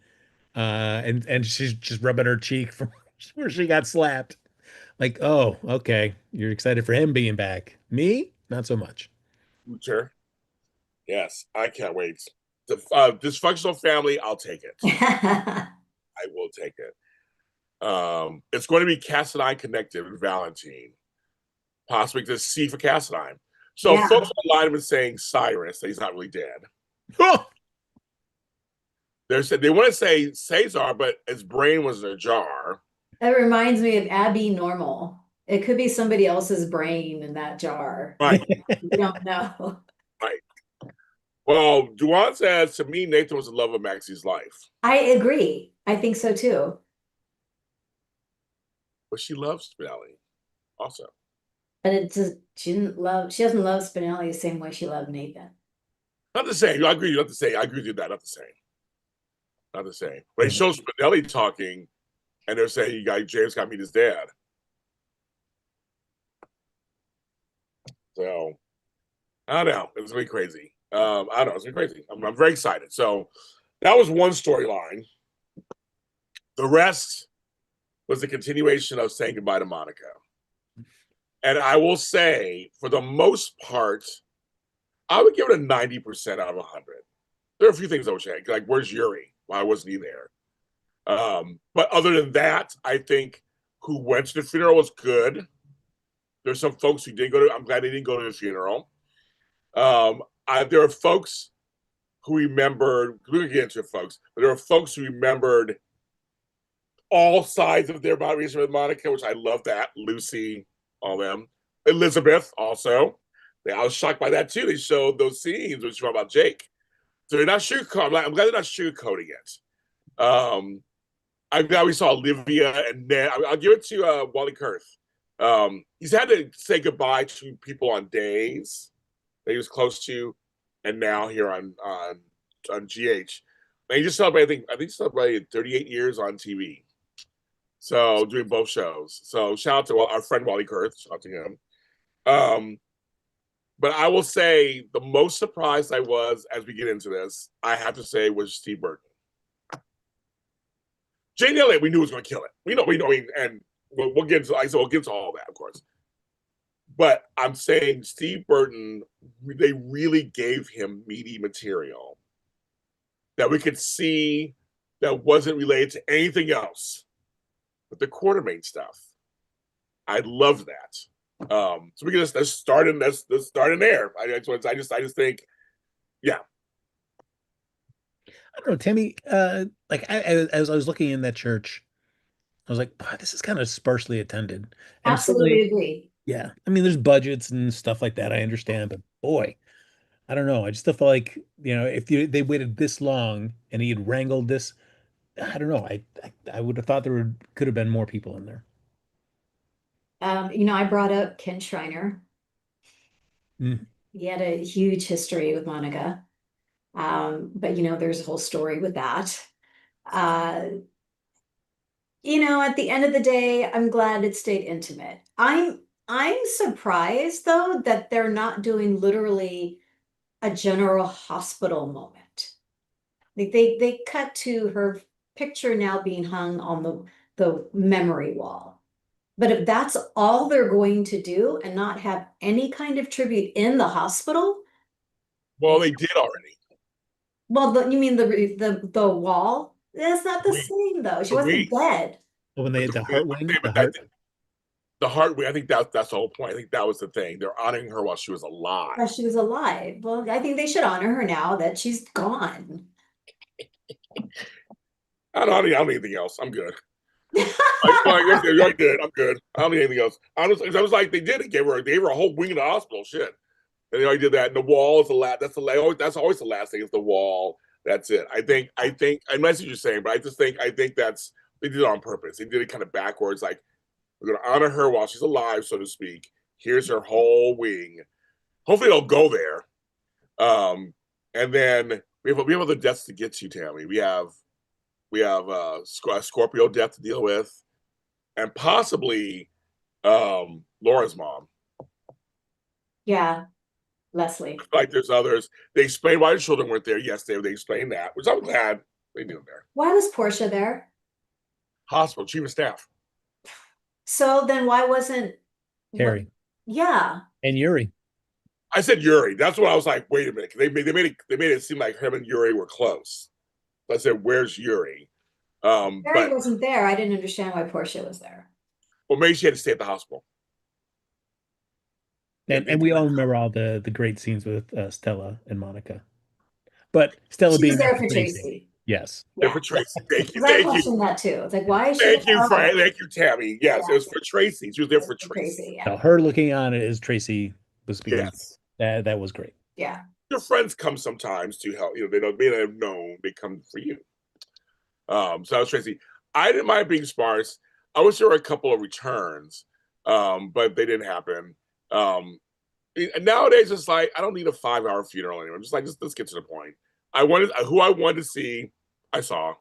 and she's just rubbing her cheek from where she got slapped, like, oh, okay, you're excited for him being back. Me, not so much. Sure. Yes, I can't wait. The dysfunctional family, I'll take it. I will take it. It's going to be Cassadine connected with Valentine, possibly to C for Cassadine. So folks online have been saying Cyrus, that he's not really dead. They want to say Caesar, but his brain was in a jar. That reminds me of Abby Normal. It could be somebody else's brain in that jar. Right. We don't know. Right. Well, Duan says, to me, Nathan was the love of Maxie's life. I agree. I think so too. But she loves Spinelli also. But she doesn't love Spinelli the same way she loved Nathan. Not the same. I agree. Not the same. I agree with that. Not the same. Not the same. But they show Spinelli talking, and they're saying, James got to meet his dad. So, I don't know. It's going to be crazy. I don't know. It's going to be crazy. I'm very excited. So, that was one storyline. The rest was the continuation of saying goodbye to Monica. And I will say, for the most part, I would give it a 90% out of 100. There are a few things I would say, like, where's Yuri? Why wasn't he there? But other than that, I think who went to the funeral was good. There's some folks who did go to, I'm glad they didn't go to the funeral. There are folks who remembered, we're going to get into it, folks, but there are folks who remembered all sides of their relationship with Monica, which I love that. Lucy, all them. Elizabeth, also. I was shocked by that, too. They showed those scenes which were about Jake. So they're not sugarcoating. I'm glad they're not sugarcoating it. I'm glad we saw Olivia and Ned. I'll give it to Wally Kurth. He's had to say goodbye to people on days that he was close to, and now here on GH. And he just celebrated, I think he celebrated 38 years on TV. So doing both shows. So shout out to our friend Wally Kurth. Shout out to him. But I will say the most surprised I was as we get into this, I have to say, was Steve Burton. Jane Elliott, we knew was going to kill it. We know, and we'll get into. We'll get to all that, of course. But I'm saying Steve Burton, they really gave him meaty material that we could see that wasn't related to anything else but the Quartermain stuff. I loved that. So we can let's start in there. I just think, yeah. I don't know, Tammy. Like as I was looking in that church, I was like, wow, this is kind of sparsely attended. And Absolutely agree. yeah, I mean, there's budgets and stuff like that. I understand, but boy, I don't know. I just felt like, if they waited this long and he had wrangled this, I don't know. I would have thought could have been more people in there. I brought up Ken Schreiner. Mm. He had a huge history with Monica. But there's a whole story with that. At the end of the day, I'm glad it stayed intimate. I'm surprised though that they're not doing literally a general hospital moment. Like they cut to her picture now being hung on the memory wall. But if that's all they're going to do and not have any kind of tribute in the hospital, Well, they did already. well, you mean the wall? That's not the same though. She wasn't dead. Well, when they had the heart wing, the heart wing. I think that's the whole point. I think that was the thing. They're honoring her while she was alive. While she was alive. Well, I think they should honor her now that she's gone. I don't need anything else. I'm good. You're good. I'm good. I don't need anything else. Honestly, I was like, they did it. Gave her a whole wing in the hospital. Shit. And they already did that. And the wall is the last. That's always the last thing. Is the wall. That's it. I think. I know what you're saying, but I think that's they did it on purpose. They did it kind of backwards. Like we're gonna honor her while she's alive, so to speak. Here's her whole wing. Hopefully, they'll go there. And then we have other deaths to get to, Tammy. We have Scorpio death to deal with, and possibly Laura's mom. Yeah, Leslie. Like there's others. They explained why the children weren't there. Yes, they explained that, which I'm glad they knew there. Why was Portia there? Hospital, chief of staff. So then why wasn't Carrie? Yeah. And Yuri. I said Yuri. That's what I was like. Wait a minute. They made it seem like him and Yuri were close. I said, "Where's Yuri?" Yuri wasn't there. I didn't understand why Portia was there. Well, maybe she had to stay at the hospital. And we all remember all the great scenes with Stella and Monica. But Stella being there for Tracy. Yes. Yeah. For Tracy. Thank you. I questioned that too. It's like, why is she? Thank you, Tammy. Yes, it was for Tracy. She was there for Tracy. Yeah. Now, her looking on it as Tracy was speaking. Yes. That was great. Yeah. Your friends come sometimes to help. They may not have known they come for you. So that was Tracy. I didn't mind being sparse. I wish there were a couple of returns, but they didn't happen. Nowadays, it's like I don't need a 5-hour funeral anymore. I'm just like, let's get to the point. Who I wanted to see, I saw.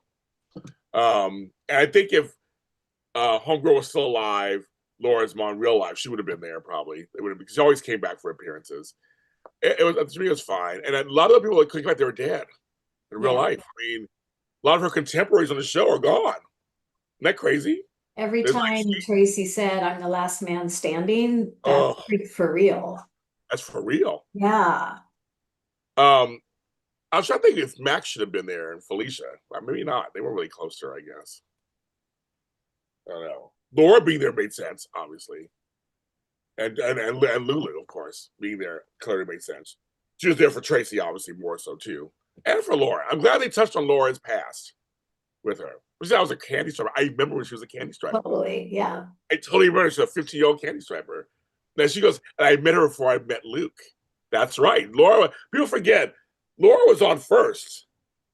And I think if Homegirl was still alive, Laura's mom, real life, she would have been there probably. They would have, because she always came back for appearances. It was, to me, it was fine. And a lot of the people that couldn't come back, they were dead in real life. I mean, a lot of her contemporaries on the show are gone. Isn't that crazy? Every time Tracy said, "I'm the last man standing," that's for real. That's for real. Yeah. I was trying to think if Max should have been there and Felicia. Maybe not. They weren't really close to her, I guess. I don't know. Laura being there made sense, obviously. And Lulu, of course, being there clearly made sense. She was there for Tracy, obviously, more so, too. And for Laura. I'm glad they touched on Laura's past with her. That was a candy striper. I remember when she was a candy striper. Totally, yeah. I totally remember she was a 15-year-old candy striper. Then she goes, and I met her before I met Luke. That's right. Laura, people forget, Laura was on first.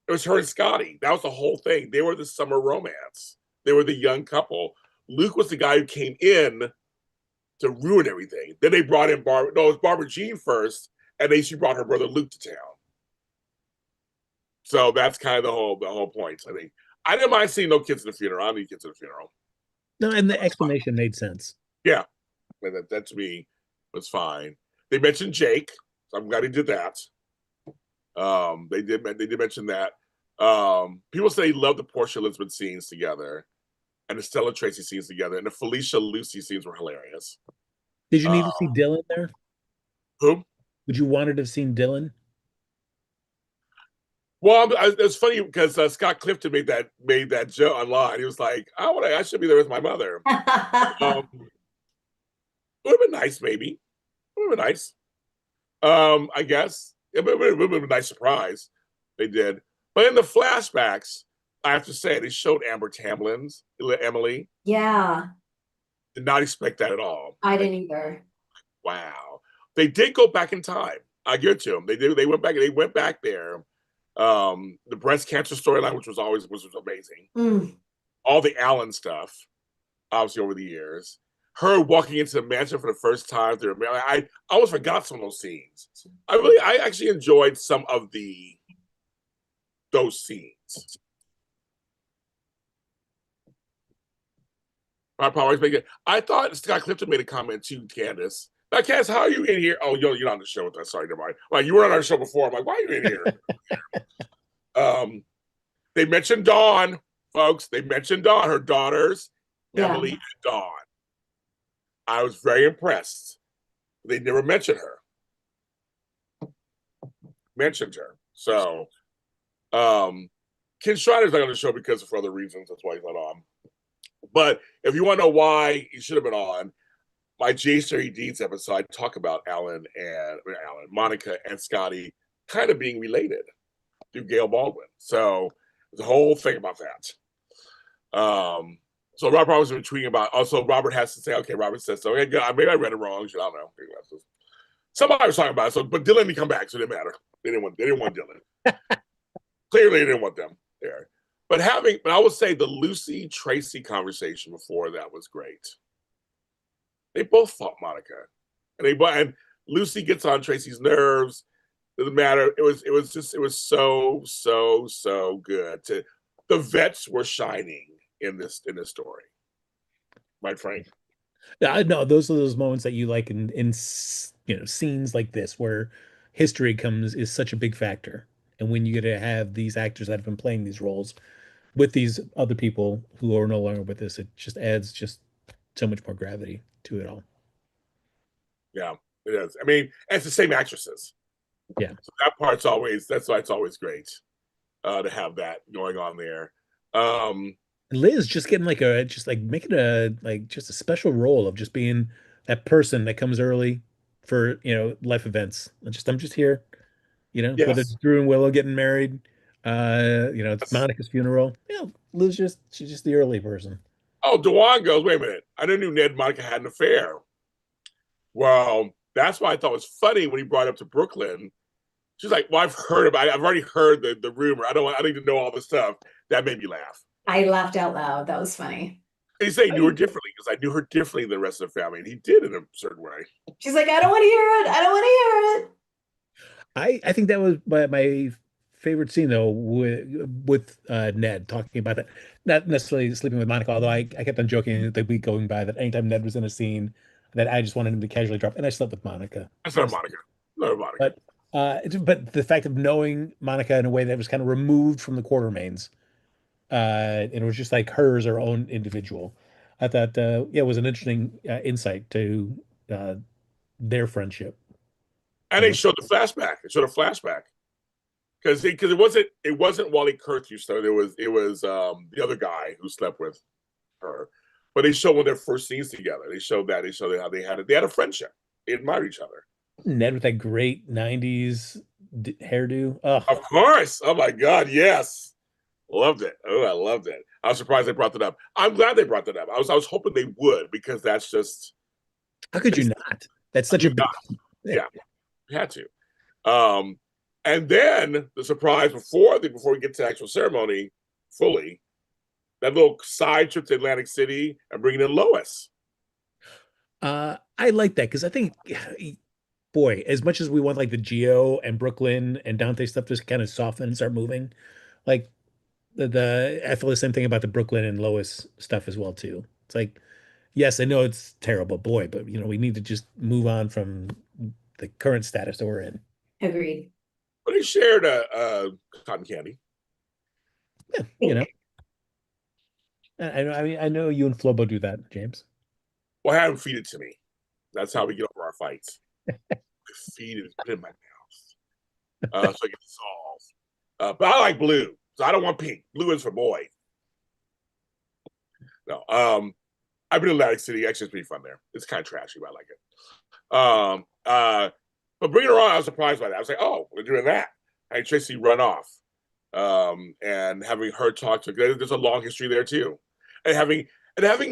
It was her and Scotty. That was the whole thing. They were the summer romance. They were the young couple. Luke was the guy who came in to ruin everything. Then they brought in Barbara. No, it was Barbara Jean first, and then she brought her brother Luke to town. So that's kind of the whole point. I think I didn't mind seeing no kids in the funeral. I don't need kids in the funeral. No, and the explanation made sense. Yeah, and that to me was fine. They mentioned Jake, so I'm glad he did that. They did mention that. People say they love the Portia Elizabeth scenes together, and the Stella Tracy scenes together, and the Felicia Lucy scenes were hilarious. Did you need to see Dylan there? Who? Would you wanted to have seen Dylan? Well, it's funny because Scott Clifton made that joke online. He was like, I should be there with my mother." It would have been nice, maybe. It would have been nice. I guess it would have been a nice surprise. They did, but in the flashbacks, I have to say they showed Amber Tamlin's Emily. Yeah, Did not expect that at all. I didn't either. Wow, they did go back in time. I give it to them. They did. They went back. They went back there. The breast cancer storyline, which was amazing. All the Allen stuff, obviously over the years. Her walking into the mansion for the first time. I almost forgot some of those scenes. I actually enjoyed some of those scenes. I thought Scott Clifton made a comment to Candace. Now, Candace, how are you in here? Oh, you're not on the show with us. Sorry, never mind. Well, you weren't on our show before. I'm like, why are you in here? They mentioned Dawn, folks. They mentioned Dawn, her daughters, Emily and Dawn. I was very impressed. They never mentioned her. So, Ken Schreider's not on the show because for other reasons. That's why he's not on. But if you want to know why he should have been on, my J. Deeds episode, I talk about Monica and Scotty kind of being related through Gail Baldwin. So there's a whole thing about that. So Robert was tweeting about. Also, Robert has to say, okay, Robert says so. Okay, maybe I read it wrong. I don't know. Somebody was talking about it. So, but Dylan didn't come back, so it didn't matter. They didn't want Dylan. Clearly, they didn't want them there. But I would say the Lucy Tracy conversation before that was great. They both fought Monica, and Lucy gets on Tracy's nerves. Doesn't matter. It was so good. The vets were shining in this story. Right, Frank? Yeah, no, those are those moments that you like in scenes like this where history is such a big factor. And when you get to have these actors that have been playing these roles with these other people who are no longer with us, it just adds just so much more gravity to it all. Yeah, it is. I mean, it's the same actresses. Yeah. So that's why it's always great to have that going on there. Liz just getting making a special role of just being that person that comes early for life events. I'm just here, Yes. whether it's Drew and Willow getting married, it's Monica's funeral. Liz she's just the early person. Oh, Dewan goes, wait a minute. I didn't know Ned and Monica had an affair. Well, that's why I thought it was funny when he brought it up to Brooklyn. She's like, well, I've already heard the rumor. I don't need to know all the stuff. That made me laugh. I laughed out loud. That was funny. He said he knew her differently because I knew her differently than the rest of the family, and he did in a certain way. She's like, I don't want to hear it. I don't want to hear it. I think that was my favorite scene though with Ned talking about that, not necessarily sleeping with Monica, although I kept on joking the week going by that anytime Ned was in a scene that I just wanted him to casually drop, and I slept with Monica. That's not Monica. No, Monica. But the fact of knowing Monica in a way that was kind of removed from the Quartermaines, and it was just like her as her own individual. I thought, it was an interesting insight to their friendship. And they showed the flashback. It showed a flashback because it wasn't Wally Kurth you started. It was the other guy who slept with her. But they showed one of their first scenes together. They showed how they had a friendship. They admired each other. Ned with that great 90s hairdo. Oh. Of course. Oh my God, yes. Loved it. Oh, I loved it. I was surprised they brought that up. I'm glad they brought that up. I was hoping they would because that's just. How could you not? That's such a big. Yeah, you had to. And then the surprise before we get to the actual ceremony fully, that little side trip to Atlantic City and bringing in Lois. I like that because I think, boy, as much as we want like the Geo and Brooklyn and Dante stuff to kind of soften and start moving, like the I feel the same thing about the Brooklyn and Lois stuff as well too. It's like, yes, I know it's terrible, boy, but we need to just move on from the current status that we're in. Agreed. But he shared cotton candy. Yeah, I mean, I know you and Flobo do that, James. Well, have him feed it to me. That's how we get over our fights. Feed it, put it in my mouth, so I get dissolved. But I like blue, so I don't want pink. Blue is for boys. No, I've been in Atlantic City. Actually, it's pretty fun there. It's kind of trashy, but I like it. But bringing her on, I was surprised by that. I was like, oh, we're doing that. I had Tracy run off, and having her talk to. There's a long history there too, and having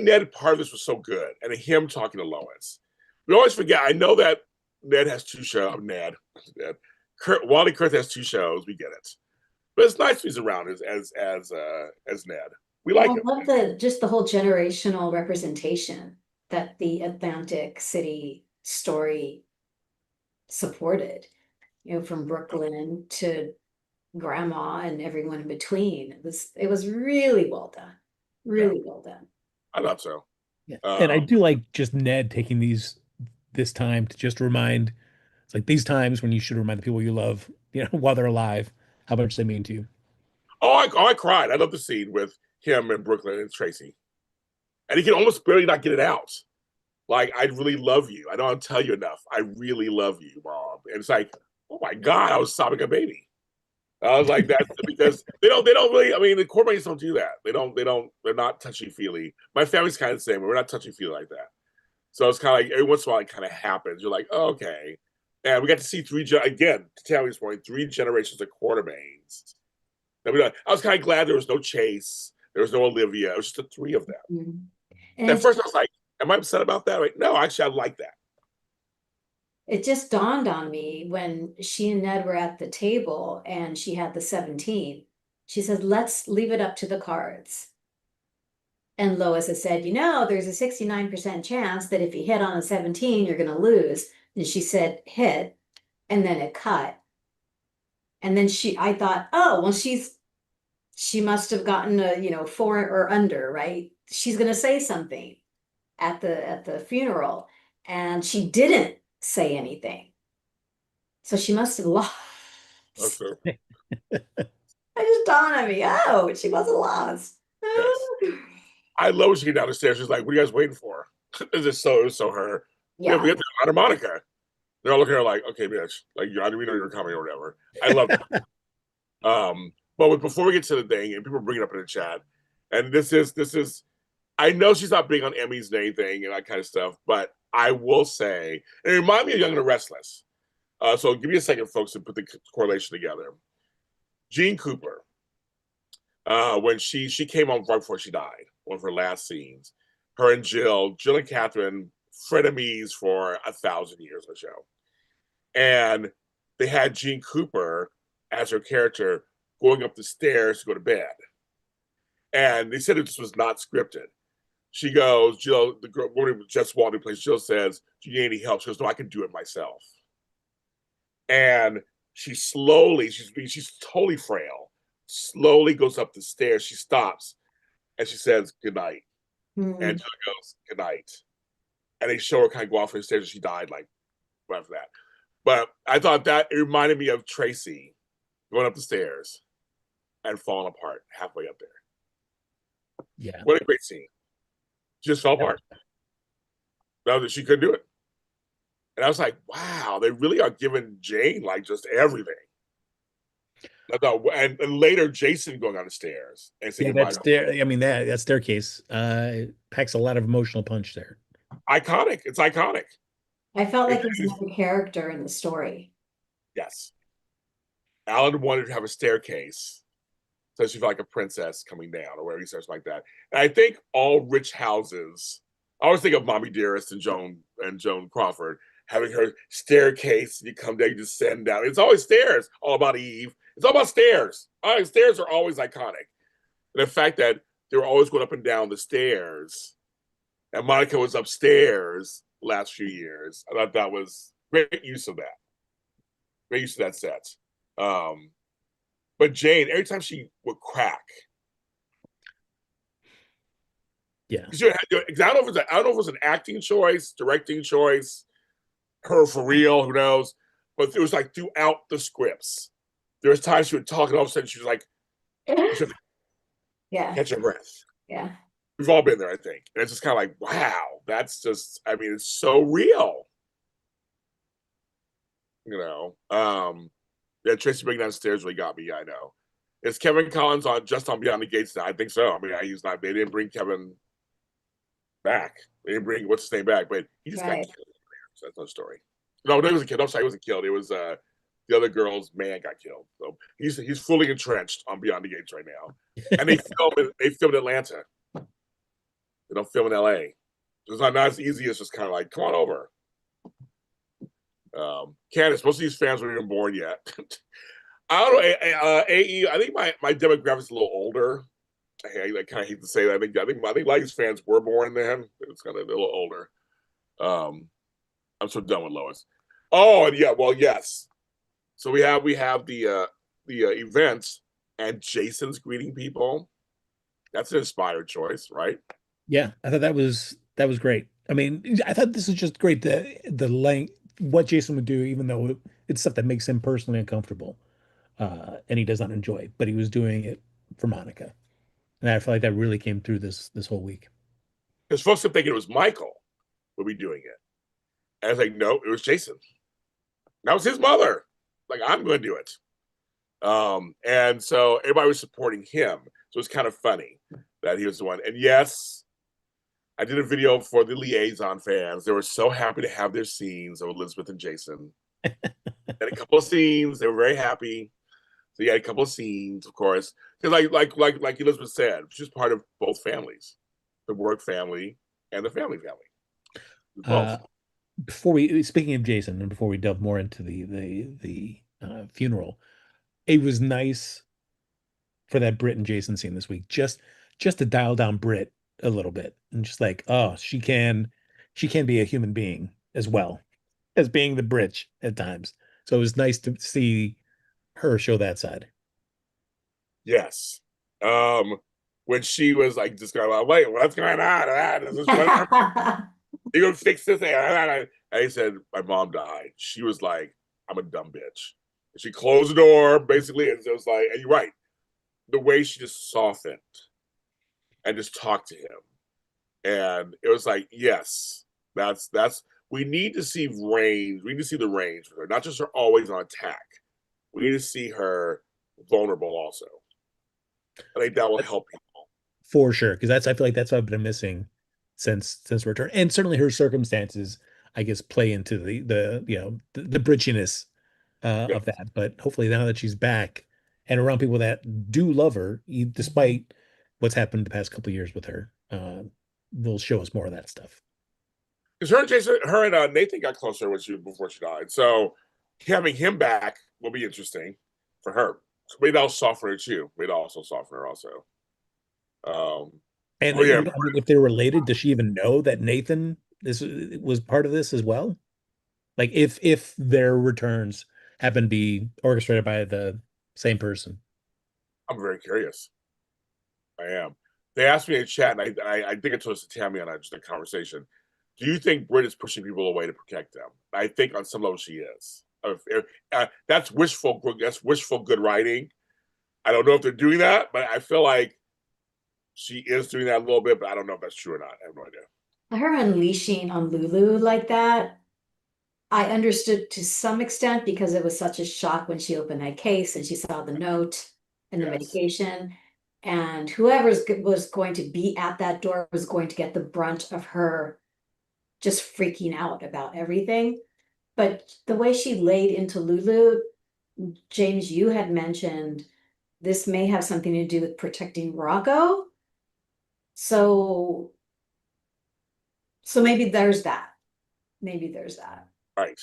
Ned part of this was so good, and him talking to Lois. We always forget. I know that Ned has two shows. Ned, Wally Kurth has two shows. We get it, but it's nice he's around as Ned. We like him. I love just the whole generational representation that the Atlantic City story supported, from Brooklyn to grandma and everyone in between. It was really well done. Really well done. I thought so. Yeah. And I do like just Ned taking this time to just remind, it's like these times when you should remind the people you love, while they're alive, how much they mean to you. I cried. I love the scene with him and Brooklyn and Tracy. And he can almost barely not get it out. Like, I really love you. I don't tell you enough. I really love you, Mom. And it's like, oh my God, I was sobbing a baby. I was like, that's because they don't really, I mean, the Cormorants don't do that. They're not touchy-feely. My family's kind of the same, but we're not touchy-feely like that. So it's kind of like every once in a while it kind of happens. You're like, oh, okay. And we got to see again, to Tammy's point, 3 generations of Quartermains. I was kind of glad there was no Chase. There was no Olivia. It was just the 3 of them. And at first I was like, am I upset about that? Like, no, actually, I like that. It just dawned on me when she and Ned were at the table and she had the 17. She said, let's leave it up to the cards. And Lois has said, there's a 69% chance that if you hit on a 17, you're going to lose. And she said, hit. And then it cut. And then I thought, oh, well, she must have gotten a 4 or under, right? She's going to say something at the funeral. And she didn't say anything. So she must have lost. Okay. I just dawned on me, oh, she wasn't lost. Yes. I love when she came down the stairs. She's like, what are you guys waiting for? It was so her. Yeah. We have to honor Monica. They're all looking at her like, okay, bitch. Like, we know you're coming or whatever. I love that. But before we get to the thing, and people bring it up in the chat, and this is, I know she's not big on Emmys and anything and that kind of stuff, but I will say, and it reminds me of Young and the Restless. So give me a second, folks, to put the correlation together. Jean Cooper, when she came on right before she died, one of her last scenes, her and Jill and Catherine, frenemies for 1,000 years on the show. And they had Jean Cooper as her character going up the stairs to go to bed. And they said this was not scripted. She goes, Jill, the girl, woman who just walked in place, Jill says, do you need any help? She goes, no, I can do it myself. And she's totally frail, slowly goes up the stairs. She stops and she says, good night. And Jill goes, good night. And they show her kind of go off the stairs and she died like right after that. But I thought that it reminded me of Tracy going up the stairs and falling apart halfway up there. Yeah. What a great scene. She just fell apart. No, she couldn't do it. And I was like, wow, they really are giving Jane like just everything. I thought, and later Jason going on the stairs and saying that staircase packs a lot of emotional punch there. Iconic. It's iconic. I felt like it was another character in the story. Yes. Alan wanted to have a staircase so she felt like a princess coming down or whatever he says like that. And I think all rich houses, I always think of Mommy Dearest and Joan Crawford having her staircase. You come down, you descend down. It's always stairs. All about Eve. It's all about stairs. Stairs are always iconic. And the fact that they were always going up and down the stairs, and Monica was upstairs last few years. I thought that was great use of that. Great use of that set. But Jane, every time she would crack, Yeah. I don't know if it was an acting choice, directing choice, her for real, who knows? But it was like throughout the scripts. There was times she would talk, and all of a sudden she was like, she would Yeah. catch her breath. Yeah. We've all been there, I think. And it's just kind of like, wow, that's just, I mean, it's so real. Yeah, Tracy bringing downstairs really got me. Yeah, I know. Is Kevin Collins on just on Beyond the Gates now? I think so. I mean, he's not. They didn't bring Kevin back. They didn't bring what's his name back, but he just got Right. killed. So that's no story. No, he wasn't killed. I'm sorry, he wasn't killed. It was the other girl's man got killed. So he's fully entrenched on Beyond the Gates right now. And they film in Atlanta. They don't film in LA. So it's not as easy as just kind of like, come on over. Candace, most of these fans weren't even born yet. I don't know. AE, I think my demographic's a little older. I kind of hate to say that. I think Lois fans were born then. It's kind of a little older. I'm so done with Lois. Oh, and yeah, well, yes. So we have the events, and Jason's greeting people. That's an inspired choice, right? Yeah, I thought that was great. I mean, I thought this was just great. The length, what Jason would do, even though it's stuff that makes him personally uncomfortable, and he does not enjoy, but he was doing it for Monica, and I feel like that really came through this whole week. Because folks kept thinking it was Michael would be doing it, and I was like, no, it was Jason. That was his mother. Like, I'm going to do it. And so everybody was supporting him. So it was kind of funny that he was the one. And yes, I did a video for the liaison fans. They were so happy to have their scenes of Elizabeth and Jason. And a couple of scenes, they were very happy. So you had a couple of scenes, of course, because like Elizabeth said, she's part of both families, the work family and the family. Both. Speaking of Jason, and before we delve more into the funeral, it was nice for that Britt and Jason scene this week, just to dial down Britt a little bit, and just like, oh, she can be a human being as well as being the bridge at times. So it was nice to see her show that side. Yes. When she was like just going like, wait, what's going on? You gonna fix this? And he said, my mom died. She was like, I'm a dumb bitch. And she closed the door, basically, and it was like, and you're right. The way she just softened and just talked to him. And it was like, yes, that's we need to see range. We need to see the range for her, not just her always on attack. We need to see her vulnerable also. I think that will help people. For sure, because I feel like that's what I've been missing since return. And certainly her circumstances, I guess, play into the bridginess Yeah. of that. But hopefully now that she's back and around people that do love her, despite what's happened the past couple of years with her, they'll show us more of that stuff. Because her and Nathan got closer before she died. So having him back will be interesting for her. So maybe that'll soften her too. Maybe that'll also soften her also. And yeah. I mean, if they're related, does she even know that Nathan was part of this as well? Like if their returns happen to be orchestrated by the same person. I'm very curious. I am. They asked me in chat, and I think I told this to Tami on just a conversation. Do you think Brit is pushing people away to protect them? I think on some level she is. That's wishful good writing. I don't know if they're doing that, but I feel like she is doing that a little bit, but I don't know if that's true or not. I have no idea. Her unleashing on Lulu like that, I understood to some extent because it was such a shock when she opened that case and she saw the note and the medication. And whoever was going to be at that door was going to get the brunt of her just freaking out about everything. But the way she laid into Lulu, James, you had mentioned this may have something to do with protecting Rocco. So maybe there's that. Maybe there's that. Right.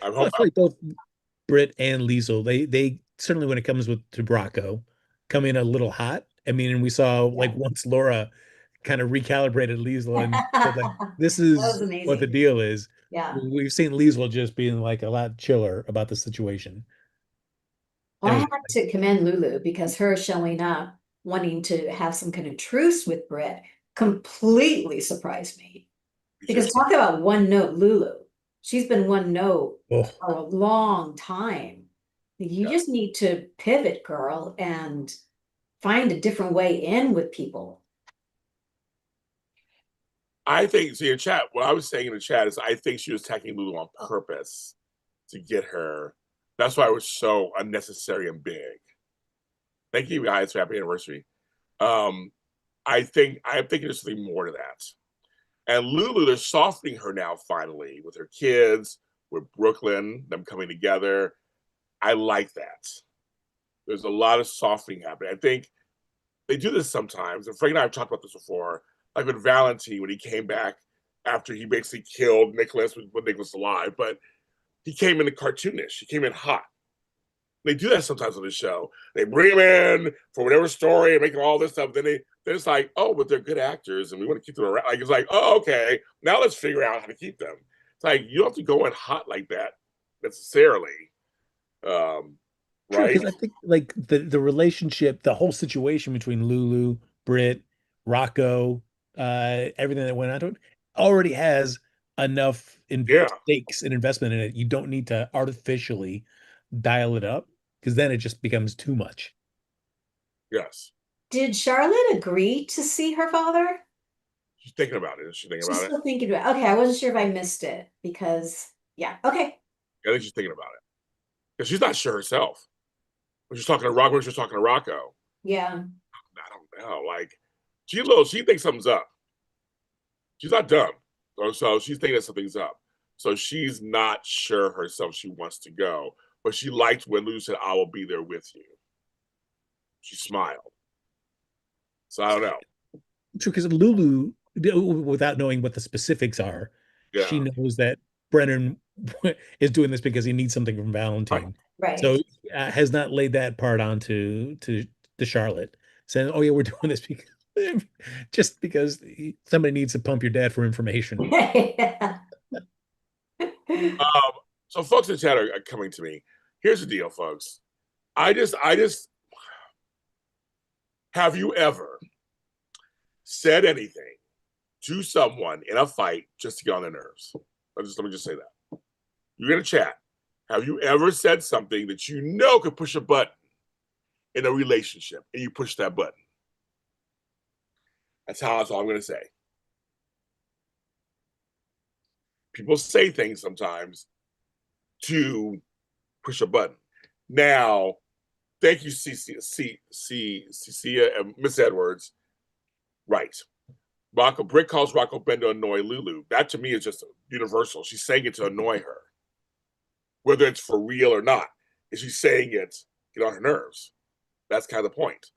I feel like both Britt and Liesel, they certainly, when it comes to Rocco, come in a little hot. I mean, and we saw like once Laura kind of recalibrated Liesl and said, like, this That was is what the amazing. deal is. Yeah. We've seen Liesl just being like a lot chiller about the situation. Well, And I it have was to commend Lulu because her showing up, wanting to have some kind of truce with Britt, completely surprised me. Because talk about one note Lulu. She's been one note like, for a long time. You just need to pivot, girl, and find a different way in with people. I think, see, in chat, what I was saying in the chat is I think she was attacking Lulu on purpose to get her. That's why it was so unnecessary and big. Thank you guys for happy anniversary. I'm thinking there's something more to that. And Lulu, they're softening her now finally with her kids, with Brooklyn, them coming together. I like that. There's a lot of softening happening. I think they do this sometimes. And Frank and I have talked about this before. Like with Valentine, when he came back after he basically killed Nicholas when Nicholas was alive, but he came in cartoonish. He came in hot. They do that sometimes on the show. They bring him in for whatever story and make him all this stuff. Then it's like, oh, but they're good actors and we want to keep them around. Like it's like, oh, okay, now let's figure out how to keep them. It's like you don't have to go in hot like that necessarily. true, Right? because I think like the relationship, the whole situation between Lulu, Britt, Rocco, everything that went on already has enough in Yeah. stakes and investment in it. You don't need to artificially dial it up because then it just becomes too much. Yes. Did Charlotte agree to see her father? She's thinking about it. Is she thinking She's about it? still thinking about it. Okay, I wasn't sure if I missed it because, yeah, okay. I think she's thinking about it. Because she's not sure herself. When she's talking to Rocco, when she's talking to Rocco, Yeah. I don't know. Like she thinks something's up. She's not dumb. So she's thinking that something's up. So she's not sure herself she wants to go. But she liked when Lou said, I will be there with you. She smiled. So I don't know. True, because Lulu, without knowing what the specifics are, she Yeah. knows that Brennan is doing this because he needs something from Valentine. Right. So has not laid that part on to Charlotte, saying, "Oh yeah, we're doing this because just because somebody needs to pump your dad for information." Um, so folks in the chat are coming to me. Here's the deal, folks. I just have you ever said anything to someone in a fight just to get on their nerves? Let me just say that. You're gonna chat. Have you ever said something that you know could push a button in a relationship and you push that button? That's all I'm gonna say. People say things sometimes to push a button. Now, thank you, Cecilia and Miss Edwards. Right. Rocco Brick calls Rocco Ben to annoy Lulu. That to me is just universal. She's saying it to annoy her, whether it's for real or not. Is she saying it to get on her nerves? That's kind of the point.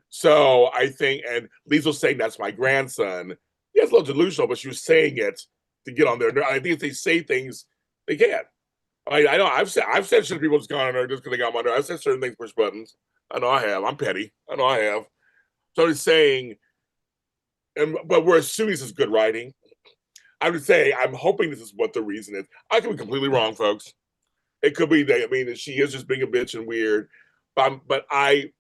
So I think, and Liesel's saying that's my grandson. Yeah, it's a little delusional, but she was saying it to get on their nerves. I think if they say things, they can. I know I've said shit to people just gone on there just because they got on my nerves. I've said certain things, push buttons. I know I have. I'm petty. I know I have. So he's saying, but we're assuming this is good writing. I would say I'm hoping this is what the reason is. I could be completely wrong, folks. It could be that she is just being a bitch and weird. But I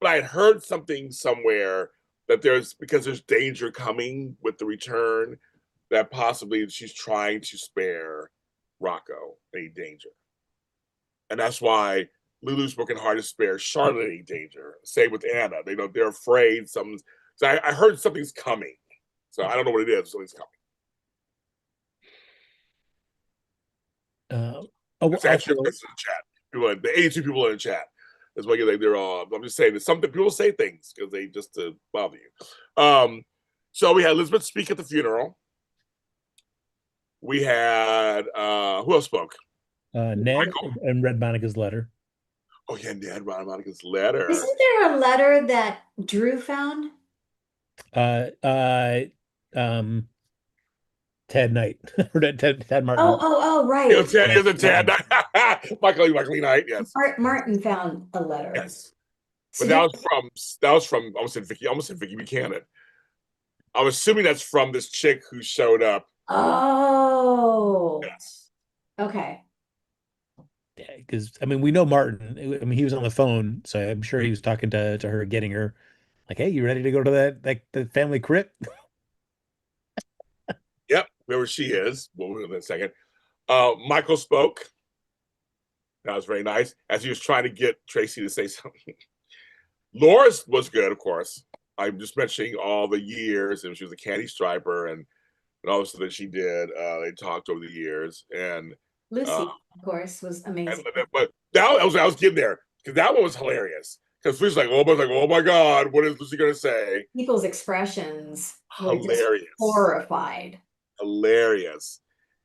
had heard something somewhere that there's danger coming with the return, that possibly she's trying to spare Rocco any danger. And that's why Lulu's working hard to spare Charlotte any danger. Same with Anna. They're afraid something's. So I heard something's coming. So I don't know what it is. Something's coming. That's actually in the chat. The 82 people in the chat. That's why they're all. I'm just saying that something people say things because they just to bother you. So we had Elizabeth speak at the funeral. We had who else spoke? Ned Michael. And read Monica's letter. Oh yeah, Ned read Monica's letter. Isn't there a letter that Drew found? Ted Knight or Ted Martin. Oh, right. It was a Ted. Michael Knight. Yes. Martin found a letter. Yes. But that was from almost said Vicky Buchanan. I'm assuming that's from this chick who showed up. Oh, Yes. okay. Yeah, because I mean, we know Martin. I mean, he was on the phone, so I'm sure he was talking to her, getting her like, "Hey, you ready to go to the family crypt?" Yep, whoever she is. We'll move in a second. Michael spoke. That was very nice. As he was trying to get Tracy to say something. Lois was good, of course. I'm just mentioning all the years, and she was a candy striper, and all the stuff that she did. They talked over the years, uh, Lucy, of course, was amazing. but that I was getting there because that one was hilarious. Because Lucy's like, oh my god, what is Lucy gonna say? People's expressions were just Hilarious, horrified. hilarious.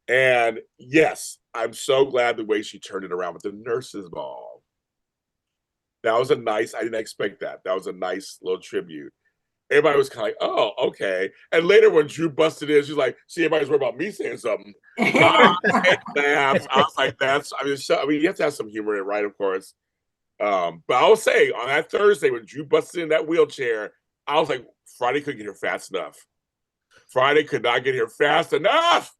And yes, I'm so glad the way she turned it around with the nurses' ball. That was a nice. I didn't expect that. That was a nice little tribute. Everybody was kind of like, "Oh, okay." And later, when Drew busted in, she's like, "See, everybody's worried about me saying something." Laughs. I was like, "That's." I mean, you have to have some humor in it, right? Of course. But I will say, on that Thursday when Drew busted in that wheelchair, I was like, Friday couldn't get here fast enough. Friday could not get here fast enough.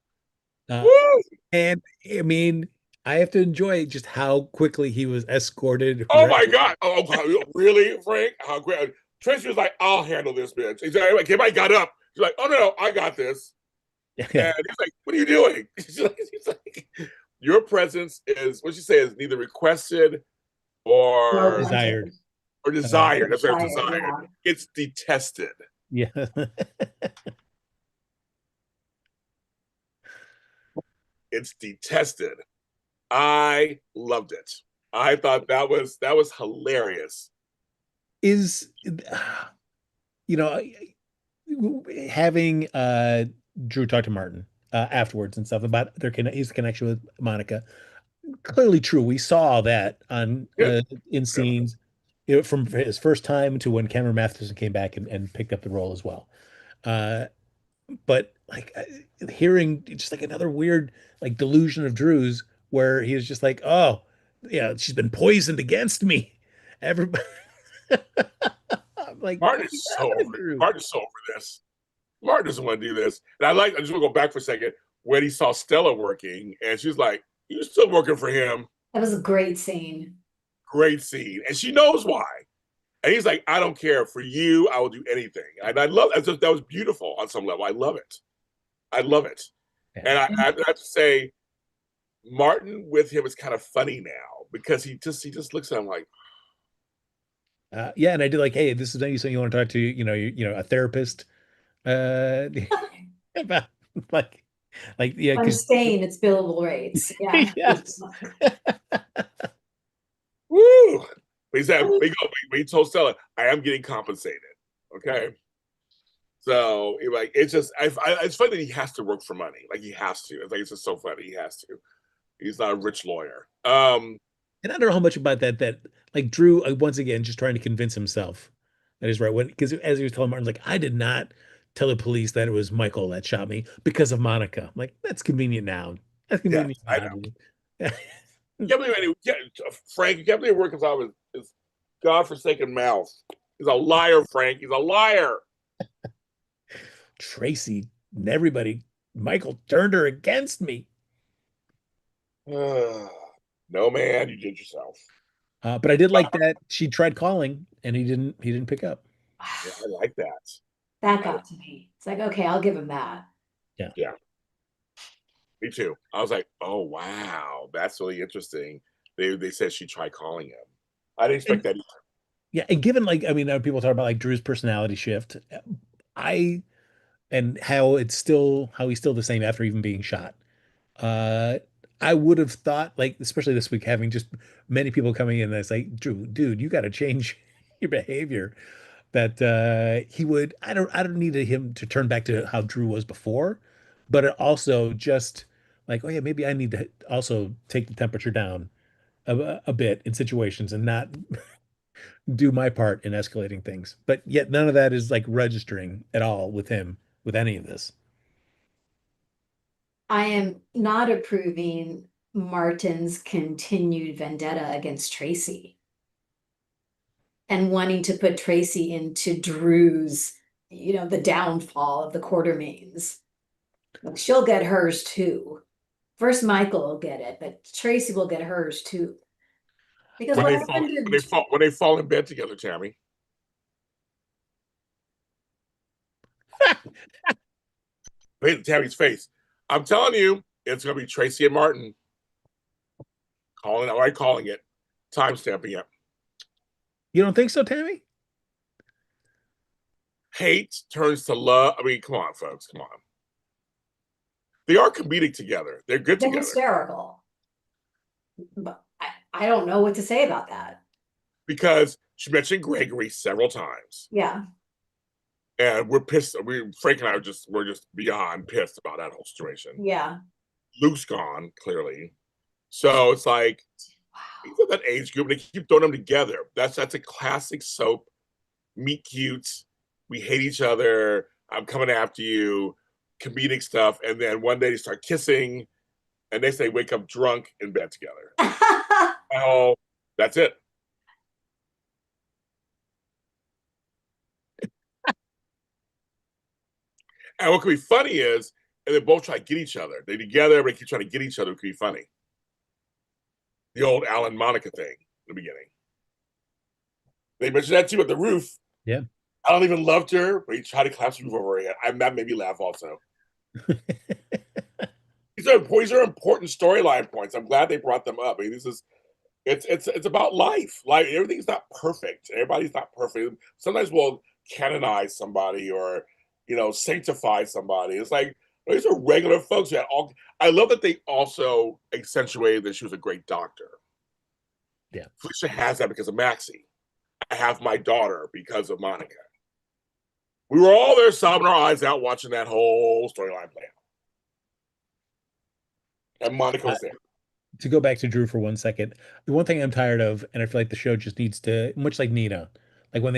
Uh, Woo! and I mean, I have to enjoy just how quickly he was escorted. Oh my god! Oh, really, Frank? How great! Tracy was like, "I'll handle this, bitch." He's like, "Everybody got up." She's like, "Oh no, I got this." Yeah. And he's like, "What are you doing?" He's like, "Your presence is what you say is neither requested Or or Desired. desired. That's right, desired, desired. yeah. It's detested. Yeah. It's detested." I loved it. I thought that was hilarious. Is you know, having Drew talk to Martin afterwards and stuff about his connection with Monica. Clearly true. We saw that on Yeah, in yeah. scenes, from his first time to when Cameron Matheson came back and picked up the role as well. Uh, but like hearing just like another weird like delusion of Drew's where he was just like, oh, yeah, she's been poisoned against me. Everybody, I'm like, what Martin is so happened over to it. Drew? Martin is so over this. Martin doesn't want to do this. And I just want to go back for a second when he saw Stella working, and she's like, "You still working for him?" That was a great scene. Great scene, and she knows why. And he's like, "I don't care for you. I will do anything." And I love that. That was beautiful on some level. I love it. I love it. Yeah. And I have to say, Martin with him is kind of funny now because he just looks at him like, Yeah, and I did like, hey, this is something you want to talk to, a therapist, uh, about like, yeah, I'm because staying, it's billable rates. Yeah. yes, "Woo!" But he said, but he told Stella, "I am getting compensated." Okay. So it's just it's funny that he has to work for money. Like he has to. It's like it's just so funny. He has to. He's not a rich lawyer. and I don't know how much about that like Drew once again just trying to convince himself that he's right when because as he was telling Martin, like, I did not tell the police that it was Michael that shot me because of Monica. I'm like, that's convenient now. That's Yes, convenient I now, know. dude. You can't believe Frank. You can't believe working out his godforsaken mouth. He's a liar, Frank. He's a liar. Tracy and everybody, Michael turned her against me. No, man, you did yourself. But I did like that she tried calling and he didn't pick up. Yeah, I like that. That got to me. It's like, okay, I'll give him that. Yeah. Yeah, me too. I was like, oh wow, that's really interesting. They said she tried calling him. I didn't expect And that either. yeah, and given like I mean, people talk about like Drew's personality shift. I and how he's still the same after even being shot. Uh, I would have thought, like, especially this week, having just many people coming in that's like, Drew, dude, you got to change your behavior. That he would. I don't need him to turn back to how Drew was before, but it also just like, oh yeah, maybe I need to also take the temperature down a bit in situations and not do my part in escalating things. But yet none of that is like registering at all with him with any of this. I am not approving Martin's continued vendetta against Tracy and wanting to put Tracy into Drew's, the downfall of the Quartermaines. Like, she'll get hers too. First, Michael will get it, but Tracy will get hers too. Because When what they fall, happened when to they fall, when they fall in bed together, Tammy. Look at Tammy's face. I'm telling you, it's gonna be Tracy and Martin calling it, time stamping it. You don't think so, Tammy? Hate turns to love. I mean, come on, folks, come on. They are comedic together. They're good they're together hysterical? But I don't know what to say about that. because she mentioned Gregory several times, Yeah. and we're pissed. Frank and I we're just beyond pissed about that whole situation. Yeah. Luke's gone clearly, so it's like he's at that age group, and they keep throwing them together. That's a classic soap. Meet cute. We hate each other. I'm coming after you. Comedic stuff, and then one day they start kissing, and they say wake up drunk in bed together. Oh, that's it. And what could be funny is, and they both try to get each other. They're together, but they keep trying to get each other. It could be funny. The old Alan Monica thing in the beginning. They mentioned that too at the roof. Yeah. I don't even loved her, but he tried to collapse the roof over her head. That made me laugh also. These are important storyline points. I'm glad they brought them up. I mean, it's about life. Like everything's not perfect. Everybody's not perfect. Sometimes we'll canonize somebody or sanctify somebody. It's like these are regular folks that all. I love that they also accentuated that she was a great doctor. Yeah, Felicia has that because of Maxie. I have my daughter because of Monica. We were all there sobbing our eyes out watching that whole storyline play out. And Monica was there. to go back to Drew for 1 second, the one thing I'm tired of, and I feel like the show just needs to, much like Nina, like when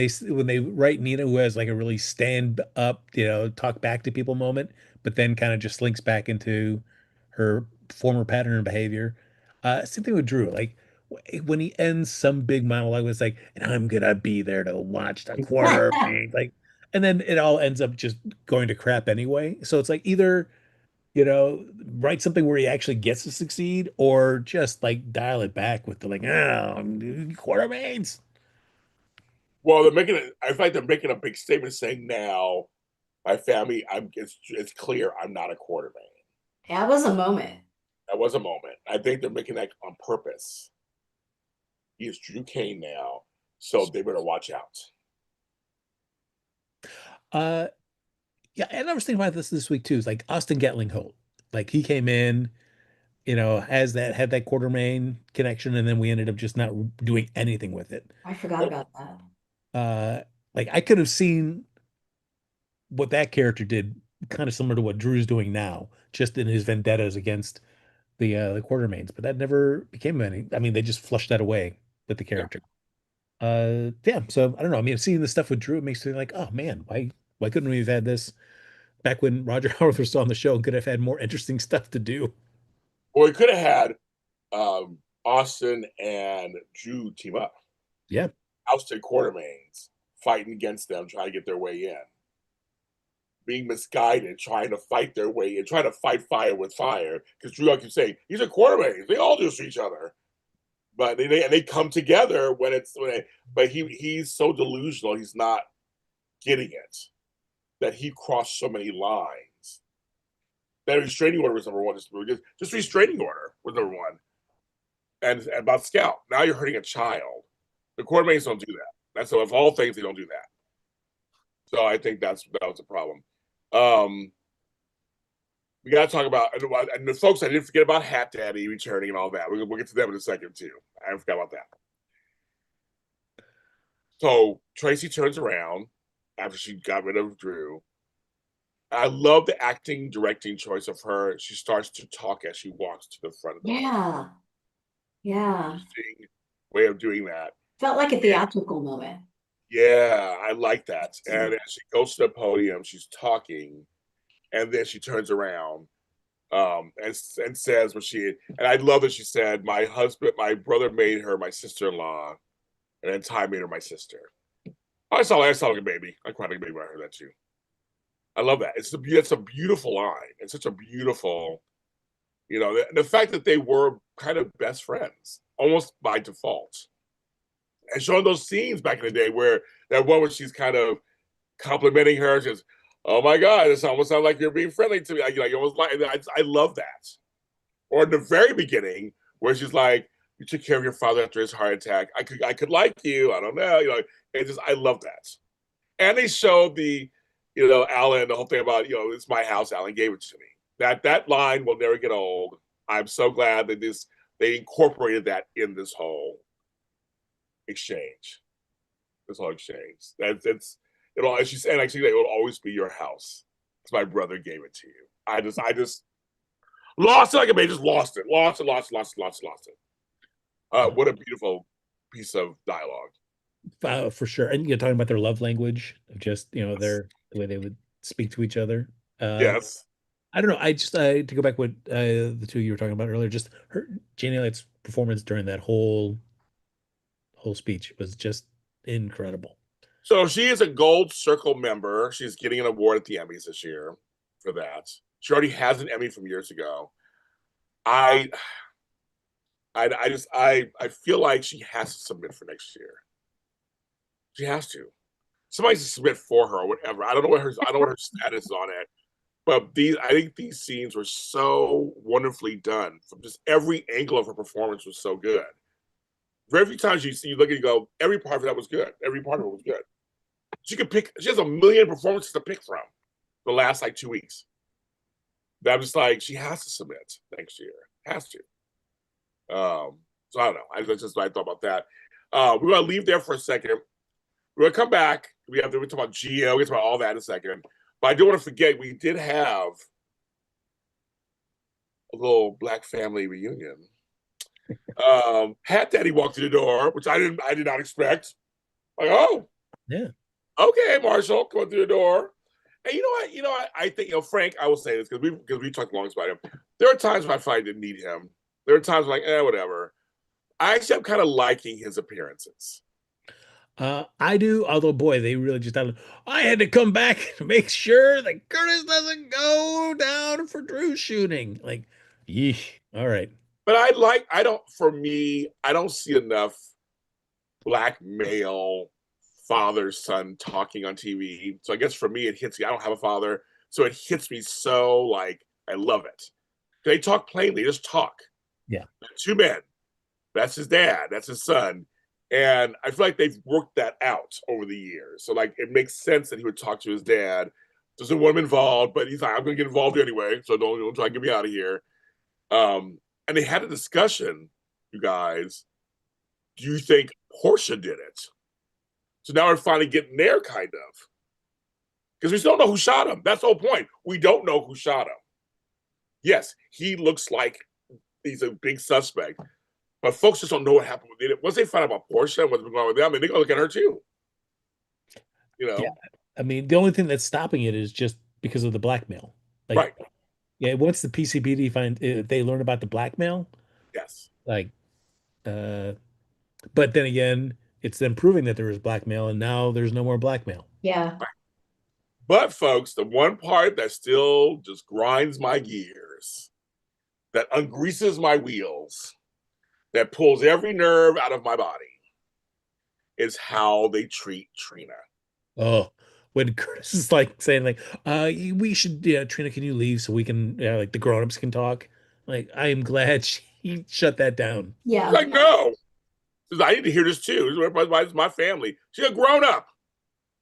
they write Nina who has like a really stand up, talk back to people moment, but then kind of just slinks back into her former pattern of behavior. Same thing with Drew. Like when he ends some big monologue, it's like, and I'm gonna be there to watch the quarter, like, and then it all ends up just going to crap anyway. So it's like either write something where he actually gets to succeed, or just like dial it back with the like, Quartermaines. Well, they're making it. I feel like they're making a big statement saying now, my family. It's clear I'm not a Quartermain. That was a moment. That was a moment. I think they're making that on purpose. He is Drew Kane now, so they better watch out. Uh, yeah, and I was thinking about this week too. It's like Austin Gatling Holt, like he came in, had that Quartermain connection, and then we ended up just not doing anything with it. I forgot about that. Uh, like I could have seen what that character did, kind of similar to what Drew's doing now, just in his vendettas against the Quartermains, but that never became any. I mean, they just flushed that away with the Yeah. character. Yeah. So I don't know. I mean, seeing the stuff with Drew, it makes me like, oh man, why couldn't we have had this back when Roger Howard was still on the show and could have had more interesting stuff to do? Well, we could have had Austin and Drew team up. Yeah. Ousted Quartermains fighting against them, trying to get their way in. Being misguided, trying to fight their way in, trying to fight fire with fire. Because Drew, like you say, these are Quartermains. They all do this to each other. But they come together but he's so delusional, he's not getting it. That he crossed so many lines. That restraining order was number one. Just restraining order was number one. And about Scout, now you're hurting a child. The Quartermains don't do that. That's of all things, they don't do that. So I think that was a problem. We got to talk about, and the folks, I didn't forget about Hat Daddy returning and all that. We'll get to them in a second too. I forgot about that. So Tracy turns around after she got rid of Drew. I love the acting, directing choice of her. She starts to talk as she walks to the front of the Yeah. Yeah. Interesting way of doing that. Felt like a theatrical moment. Yeah, I like that. And as she goes to the podium, she's talking, and then she turns around and says what and I love that she said, my brother made her my sister-in-law, and then Ty made her my sister. I saw like a baby. I cried like a baby when I heard that too. I love that. It's a beautiful line. It's such a beautiful, the fact that they were kind of best friends, almost by default. And showing those scenes back in the day where that one where she's kind of complimenting her, just, oh my God, this almost sounds like you're being friendly to me. Almost like I love that. Or in the very beginning, where she's like, you took care of your father after his heart attack. I could like you. I don't know. I love that. And they showed Alan, the whole thing about, it's my house. Alan gave it to me. That line will never get old. I'm so glad that they incorporated that in this whole exchange. It'll, as she said, actually, it will always be your house. Because my brother gave it to you. I just lost it like a baby. Just lost it. Lost it. What a beautiful piece of dialogue. For sure. And you're talking about their love language of just, the way they would speak to each other. Yes. I don't know. I just to go back what the two you were talking about earlier, just her Jane Elliott's performance during that whole speech was just incredible. So she is a Gold Circle member. She's getting an award at the Emmys this year for that. She already has an Emmy from years ago. I feel like she has to submit for next year. She has to. Somebody to submit for her or whatever. I don't know what her status is on it. But I think these scenes were so wonderfully done. From just every angle of her performance was so good. Very few times you look and you go, every part of that was good. Every part of it was good. She has a million performances to pick from the last 2 weeks. That I'm just like, she has to submit next year. Has to. So I don't know. That's just what I thought about that. We're gonna leave there for a second. We're gonna come back. We talk about Geo. We talk about all that in a second. But I don't want to forget, we did have a little Black family reunion. Hat Daddy walked through the door, which I did not expect. Like, oh, yeah, okay, Marshall, come through the door. And you know what? I think, Frank, I will say this because we talked long about him. There are times when I find I didn't need him. There are times like, whatever. I'm kind of liking his appearances. I do, although boy, they really just I had to come back to make sure that Curtis doesn't go down for thru shooting. Like, yeesh. All right. But for me, I don't see enough Black male father son talking on TV. So I guess for me, it hits me. I don't have a father, so it hits me so like I love it. They talk plainly, just talk. Yeah. Two men. That's his dad. That's his son. And I feel like they've worked that out over the years. So like it makes sense that he would talk to his dad. Doesn't want him involved, but he's like, I'm gonna get involved anyway. So don't try to get me out of here. And they had a discussion, you guys. Do you think Portia did it? So now we're finally getting there, kind of. Because we still don't know who shot him. That's the whole point. We don't know who shot him. Yes, he looks like he's a big suspect. But folks just don't know what happened with it. Once they find out about Portia and what's going on with them, they're going to look at her too. Yeah. I mean, the only thing that's stopping it is just because of the blackmail. Like, right. Yeah, once the PCPD if they learn about the blackmail. Yes. Like, but then again, it's them proving that there was blackmail, and now there's no more blackmail. Yeah. Right. But folks, the one part that still just grinds my gears, that ungreases my wheels, that pulls every nerve out of my body, is how they treat Trina. Oh, when Curtis is like saying like, we should, Trina, can you leave so we can, like the grown-ups can talk? Like, I am glad she shut that down. Yeah. She's like, no. She's like, I need to hear this too. It's my family. She's a grown-up.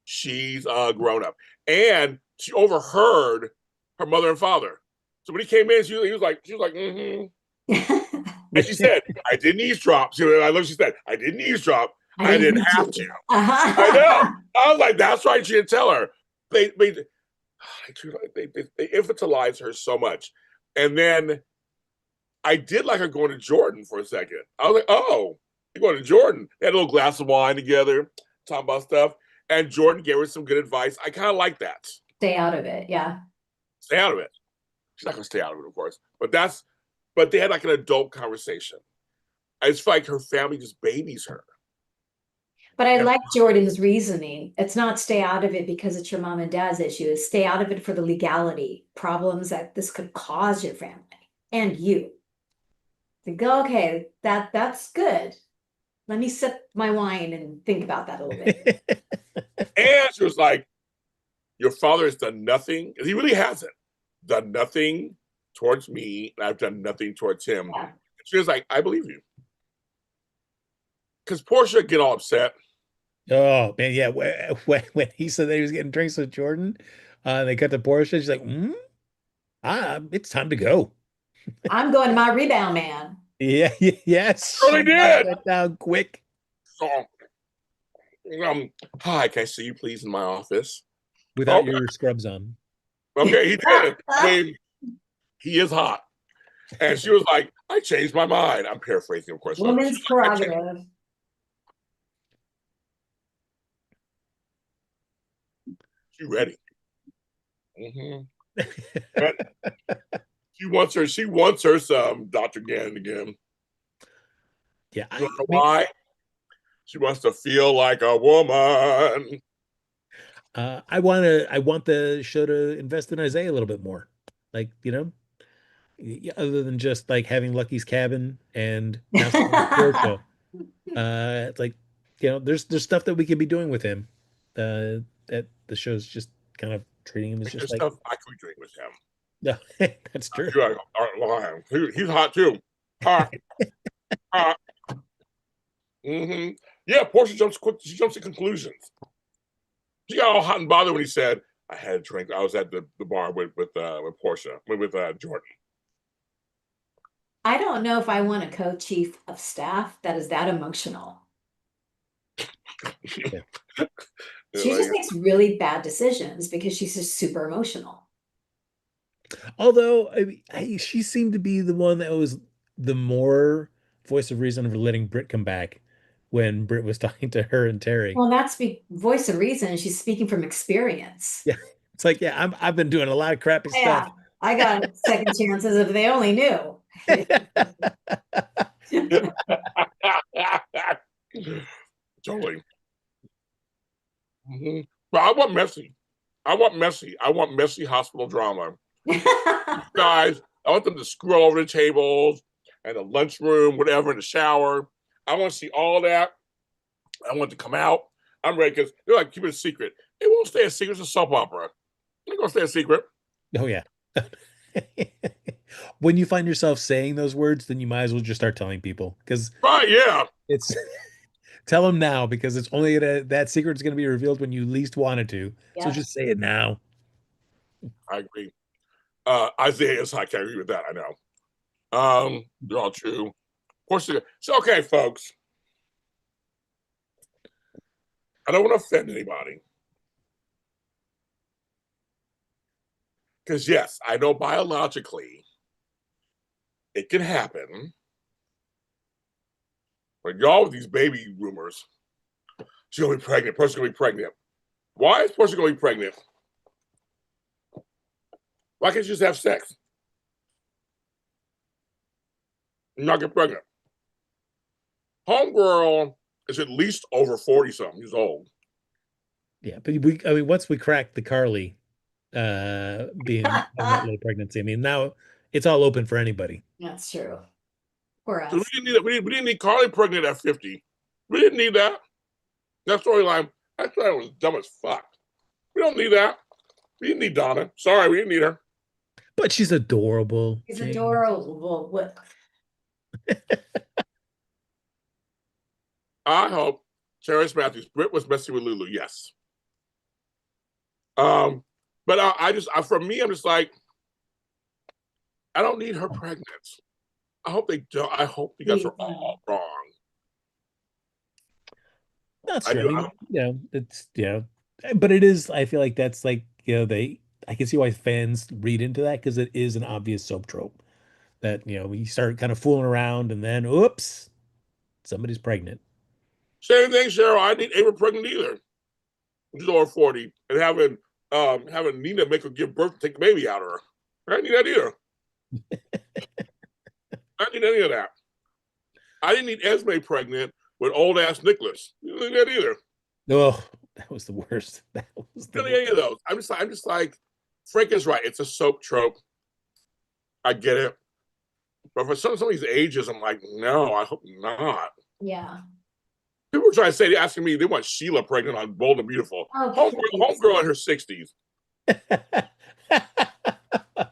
She's a grown-up. And she overheard her mother and father. So when he came in, she was like, mm-hmm. And she said, I didn't eavesdrop. I love she said, I didn't eavesdrop. I didn't have to. Uh-huh. I know. I was like, that's right. She didn't tell her. They infantilize her so much. And then I did like her going to Jordan for a second. I was like, oh, you're going to Jordan. They had a little glass of wine together, talking about stuff. And Jordan gave her some good advice. I kind of like that. Stay out of it. Yeah. Stay out of it. She's not going to stay out of it, of course. But they had like an adult conversation. I just feel like her family just babies her. But I Yeah. like Jordan's reasoning. It's not stay out of it because it's your mom and dad's issue. It's stay out of it for the legality problems that this could cause your family and you. To go, okay, that's good. Let me sip my wine and think about that a little bit. And she was like, your father has done nothing, and he really hasn't done nothing towards me, and I've done nothing towards him. Yeah. She was like, I believe you. Because Portia get all upset. Oh man, yeah. When he said that he was getting drinks with Jordan, they cut to Portia. She's like, it's time to go. I'm going to my rebound man. Yeah, yes. Sure they She knocked did. that down quick. So, hi, can I see you please in my office? Without Okay. your scrubs on. Okay, he did. I mean, he is hot. And she was like, I changed my mind. I'm paraphrasing, of course. Woman's prerogative. She ready. She wants her some Dr. Gannon again. Yeah. You know why? She wants to feel like a woman. I want the show to invest in Isaiah a little bit more. Like, other than just like having Lucky's cabin and now Portia. It's like, there's stuff that we could be doing with him. That the show's just kind of treating him as just like stuff I could drink with him. no, that's true. You aren't lying. He's hot too. Hot. Hot. Yeah, Portia jumps quick. She jumps to conclusions. She got all hot and bothered when he said, I had a drink. I was at the bar with Portia, with Jordan. I don't know if I want a co-chief of staff that is that emotional. Yeah. She just makes really bad decisions because she's just super emotional. Although she seemed to be the one that was the more voice of reason for letting Britt come back when Britt was talking to her and Terry. Well, that's voice of reason. She's speaking from experience. Yeah, it's like, yeah, I've been doing a lot of crappy stuff. I got second chances if they only knew. Totally. But I want messy. I want messy hospital drama. Guys, I want them to screw all over the tables and the lunchroom, whatever, in the shower. I want to see all that. I want it to come out. I'm ready because they're like, keep it a secret. It won't stay a secret. It's a soap opera. It's going to stay a secret. Oh, yeah. When you find yourself saying those words, then you might as well just start telling people. Because right, yeah. It's tell them now because it's only that secret is going to be revealed when you least wanted to. Yeah. So just say it now. I agree. Isaiah is I can't agree with that. I know. They're all true. Of course, so okay, folks. I don't want to offend anybody. Because yes, I know biologically it can happen. But y'all with these baby rumors, she's gonna be pregnant. Portia's gonna be pregnant. Why is Portia gonna be pregnant? Why can't you just have sex? And not get pregnant. Homegirl is at least over 40-something years old. Yeah, but once we cracked the Carly being on that low pregnancy, I mean, now it's all open for anybody. That's true. For us. So we didn't need that. We didn't need Carly pregnant at 50. We didn't need that. That storyline was dumb as fuck. We don't need that. We didn't need Donna. Sorry, we didn't need her. But she's adorable. She's adorable. What? I hope Terrence Matthews. Britt was messing with Lulu. Yes. But for me, I'm just like, I don't need her pregnant. I hope they don't. I hope you guys are all wrong. That's true. It's but it is. I feel like that's like I can see why fans read into that because it is an obvious soap trope that we start kind of fooling around and then oops, somebody's pregnant. Same thing, Cheryl. I didn't ever pregnant either. She's over 40 and having Nina make her give birth and take the baby out of her. I didn't need that either. I didn't need any of that. I didn't need Esme pregnant with old ass Nicholas. You don't think that either. Oh, that was the worst. That was the Really, any of those. I'm just like, Frank is right. It's a soap trope. I get it. But for some of these ages, I'm like, no, I hope not. Yeah. People were trying to say, asking me, they want Sheila pregnant on Bold and Beautiful. Oh, Homegirl in her 60s.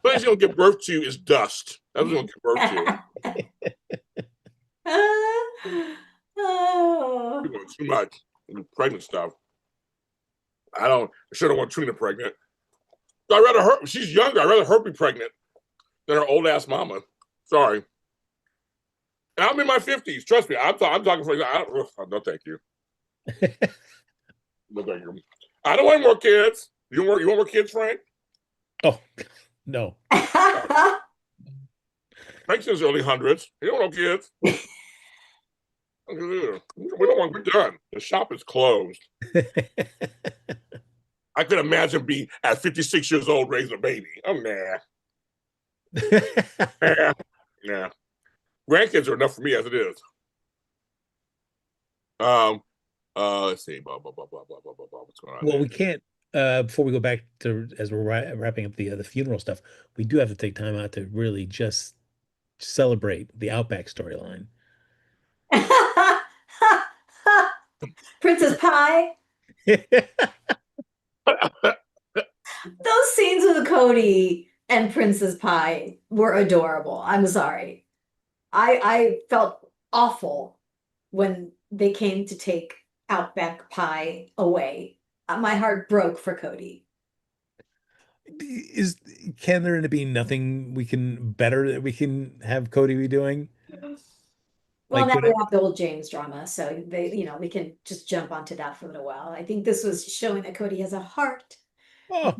What she's going to give birth to is dust. That's what she's going to give birth to. Oh. Too much. Pregnant stuff. I sure don't want Trina pregnant. I'd rather her, she's younger. I'd rather her be pregnant than her old ass mama. Sorry. And I'm in my 50s. Trust me. I'm talking for no, thank you. No, thank you. I don't want more kids. You want more kids, Frank? Oh, no. Frank's in his early hundreds. He don't want kids. We don't want. We're done. The shop is closed. I could imagine being at 56 years old raising a baby. Oh nah. Nah. Grandkids are enough for me as it is. Let's see. Blah, blah, blah, blah, blah, blah, blah. What's going on? Well, we can't. Before we go back to as we're wrapping up the funeral stuff, we do have to take time out to really just celebrate the Outback storyline. Princess Pie. Those scenes with Cody and Princess Pie were adorable. I'm sorry. I felt awful when they came to take Outback Pie away. My heart broke for Cody. Can there be nothing we can better that we can have Cody be doing? Well, Like now we have the old James drama, so we can just jump onto that for a little while. I think this was showing that Cody has a heart, Oh,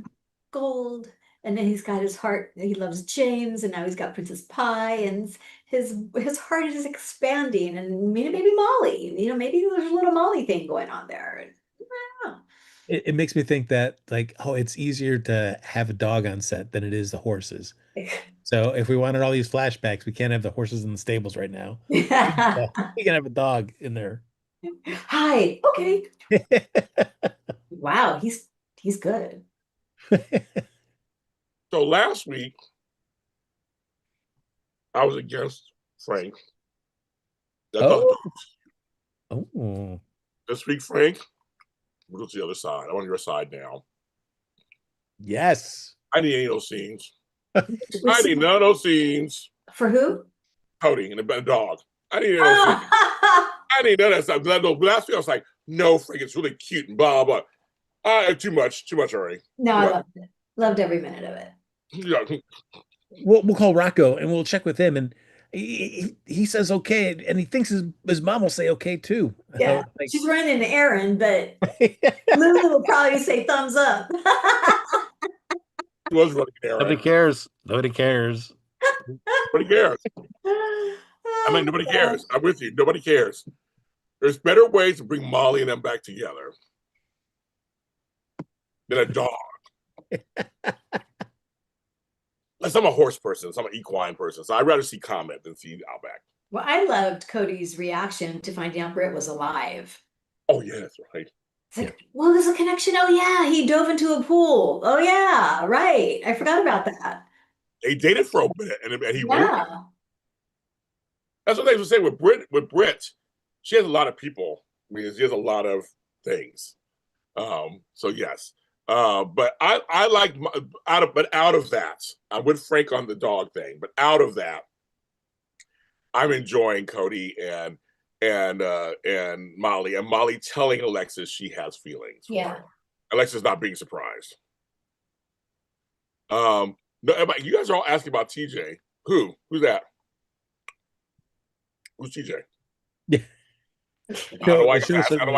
gold, and then he's got his heart. He loves James, and now he's got Princess Pie, and his heart is expanding. And maybe Molly, maybe there's a little Molly thing going on there. I don't know. it makes me think that like, oh, it's easier to have a dog on set than it is the horses. So if we wanted all these flashbacks, we can't have the horses in the stables right now. We can have a dog in there. Hi. Okay. Wow, he's good. So last week, I was against Frank. Oh. This week, Frank, we'll go to the other side. I'm on your side now. Yes. I need any of those scenes. I need none of those scenes. For who? Cody and the dog. I need none of those scenes. I need none of that stuff. Last week I was like, no, Frank, it's really cute and blah, blah. Too much already. No, I loved it. Loved every minute of it. Yeah. We'll call Rocco and we'll check with him, and he says okay, and he thinks his mom will say okay too. Yeah, she's running an errand, but Lulu will probably say thumbs up. He was running an errand. Nobody cares. Nobody cares. Nobody cares. I mean, nobody cares. I'm with you. Nobody cares. There's better ways to bring Molly and them back together than a dog. Unless I'm a horse person, so I'm an equine person. So I'd rather see Comet than see Outback. Well, I loved Cody's reaction to finding out Britt was alive. Oh, yeah, that's right. It's like, well, there's a connection. Oh, yeah, he dove into a pool. Oh, yeah, right. I forgot about that. They dated for a minute, and he Yeah. ruined it. That's what they were saying with Britt. She has a lot of people. I mean, she has a lot of things. So yes. But I like out of that, I'm with Frank on the dog thing, but out of that, I'm enjoying Cody and Molly, and Molly telling Alexis she has feelings. Yeah. Alexis not being surprised. No, you guys are all asking about TJ. Who's that? Who's TJ? Yeah. I don't know why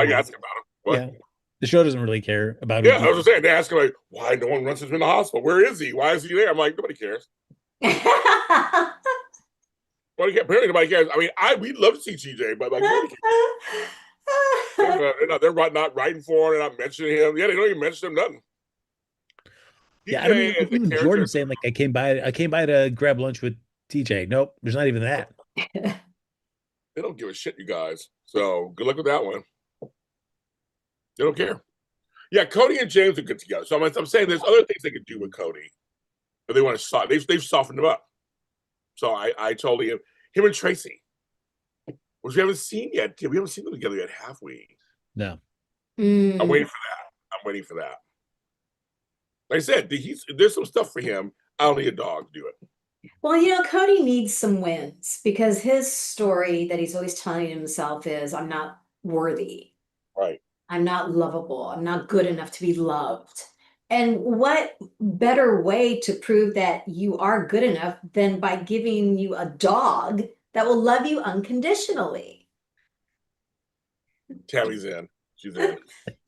you ask about him. What? Yeah. The show doesn't really care about him. Yeah, I was just saying, they ask him like, why no one runs him in the hospital? Where is he? Why is he there? I'm like, nobody cares. Apparently nobody cares. I mean, we'd love to see TJ, but like nobody cares. They're not writing for him, they're not mentioning him. Yeah, they don't even mention him, nothing. Yeah, I don't even Jordan saying like I came by to grab lunch with TJ. Nope, there's not even that. They don't give a shit, you guys. So good luck with that one. They don't care. Yeah, Cody and James are good together. So I'm saying there's other things they could do with Cody, but they want to they've softened him up. So I told him and Tracy, which we haven't seen yet. We haven't seen them together yet, have we? No. I'm waiting for that. I'm waiting for that. Like I said, there's some stuff for him. I don't need a dog to do it. Well, Cody needs some wins because his story that he's always telling himself is, I'm not worthy. Right. I'm not lovable. I'm not good enough to be loved. And what better way to prove that you are good enough than by giving you a dog that will love you unconditionally? Tammy's in. She's in.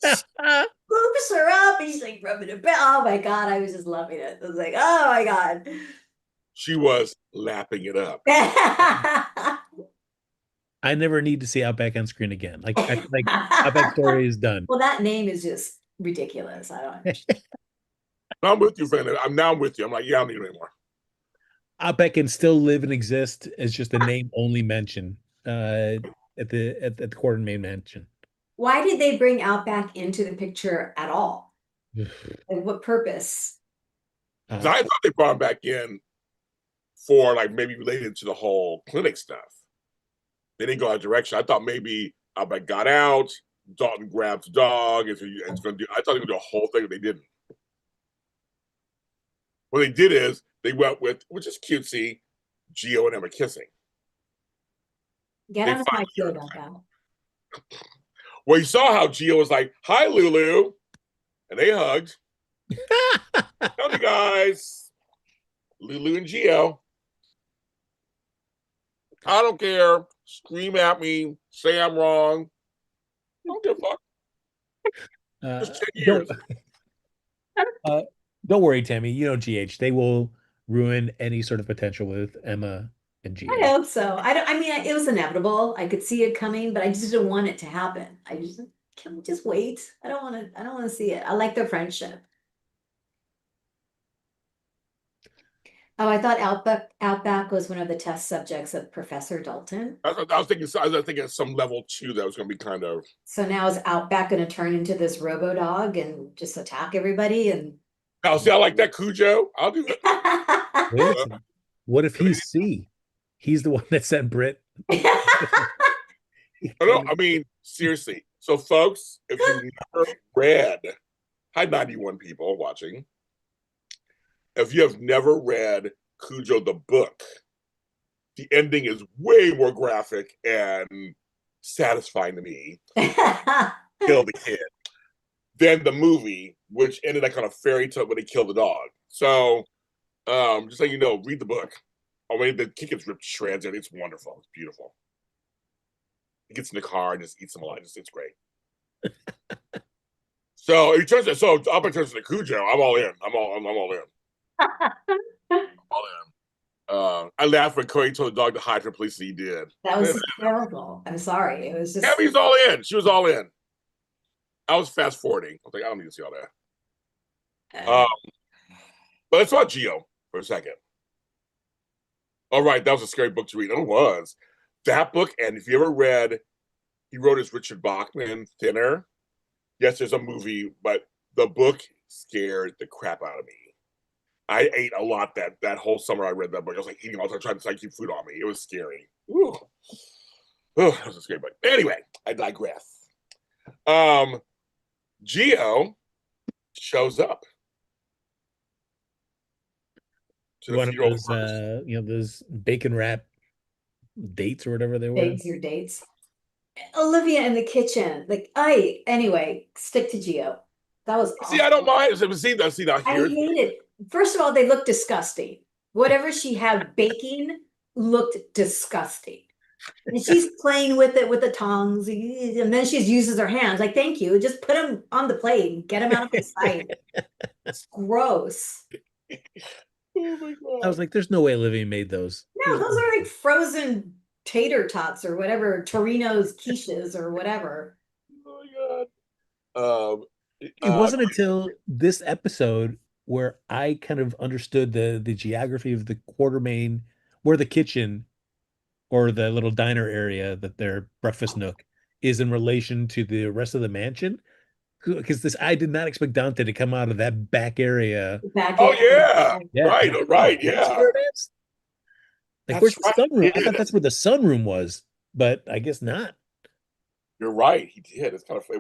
Scoops her up. He's like rubbing it back. Oh my God. I was just loving it. I was like, oh my God. She was lapping it up. I never need to see Outback on screen again. Like I feel like Outback story is done. Well, that name is just ridiculous. I don't. I'm with you, friend. I'm with you. I'm like, yeah, I don't need it anymore. Outback can still live and exist as just a name only mention at the Quartermain mansion. Why did they bring Outback into the picture at all? And what purpose? I thought they brought him back in for like maybe related to the whole clinic stuff. They didn't go that direction. I thought maybe Outback got out, Dalton grabbed the dog, and it's going to do. I thought they would do a whole thing, but they didn't. What they did is they went with, which is cutesy, Gio and Emma kissing. Get out of my field about that. Well, you saw how Gio was like, "Hi, Lulu," and they hugged. Howdy, guys. Lulu and Gio. I don't care. Scream at me. Say I'm wrong. I don't give a fuck. Just 10 years. Don't worry, Tammy. GH, they will ruin any sort of potential with Emma and Gio. I hope so. I mean, it was inevitable. I could see it coming, but I just didn't want it to happen. Can we just wait? I don't want to see it. I like their friendship. Oh, I thought Outback was one of the test subjects of Professor Dalton. I was thinking at some level 2 that was going to be kind of. So now is Outback going to turn into this robo dog and just attack everybody? And now, see, I like that, Kujo. I'll do it. Listen, what if he's C? He's the one that sent Britt. No, I mean, seriously. So, folks, if you've never read, hi, 91 people watching. If you have never read Kujo the book, the ending is way more graphic and satisfying to me. Kill the kid. Than the movie, which ended like on a fairy tale when they killed the dog. So, just so you know, read the book. I mean, the kid gets ripped to shreds, and it's wonderful. It's beautiful. He gets in the car and just eats them alive. It's great. So it turns out, up in terms of the Kujo, I'm all in. I'm all in. I'm all in. I laughed when Cody told the dog to hide from police, and he did. That was terrible. I'm sorry. It was just. Tammy's all in. She was all in. I was fast forwarding. I was like, I don't need to see all that. But let's talk Gio for a second. All right, that was a scary book to read. It was. That book, and if you ever read, he wrote his Richard Bachman Thinner. Yes, there's a movie, but the book scared the crap out of me. I ate a lot that whole summer I read that book. I was like eating all the time, trying to keep food on me. It was scary. Ooh. That was a scary book. Anyway, I digress. Gio shows up. One of those, those bacon wrap dates or whatever they were. Your dates. Olivia in the kitchen. Anyway, stick to Gio. That was awful. See, I don't mind. See, I hate it. First of all, they look disgusting. Whatever she had baking looked disgusting. And she's playing with it with the tongs, and then she uses her hands. Like, thank you. Just put them on the plate and get them out of my sight. It's gross. Oh my God. I was like, there's no way Olivia made those. No, those are like frozen tater tots or whatever, Torino's quiches or whatever. Oh my God. It wasn't until this episode where I kind of understood the geography of the Quartermain, where the kitchen or the little diner area that their breakfast nook is in relation to the rest of the mansion. Because I did not expect Dante to come out of that back area. Back Oh in. yeah, Yeah, right, right, that's yeah, where it is. Like, where's that's the right. sunroom? He I thought did. that's where the sunroom was, but I guess not. You're right. He did. It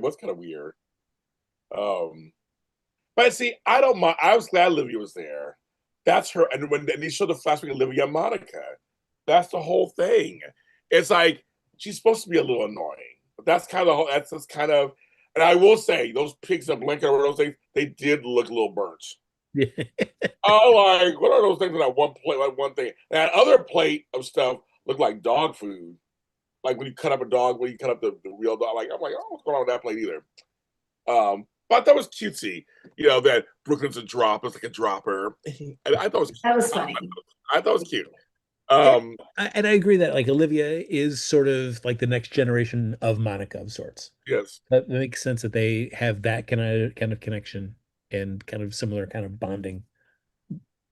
was kind of weird. Um, but see, I don't mind. I was glad Olivia was there. That's her. And when they showed the flashback of Olivia and Monica, that's the whole thing. It's like she's supposed to be a little annoying, but that's kind of the whole. That's just kind of. And I will say, those pigs in blinking or those things, they did look a little burnt. Yeah. Oh, like what are those things in that one plate? Like one thing, and that other plate of stuff looked like dog food. Like when you cut up a dog, when you cut up the real dog. Like I'm like, oh, what's going on with that plate either? But that was cutesy. You know that Brooklyn's a drop. It's like a dropper. And I thought it was cute. That was funny. I thought it was cute. And I agree that like Olivia is sort of like the next generation of Monica of sorts. Yes. That makes sense that they have that kind of connection and kind of similar kind of bonding.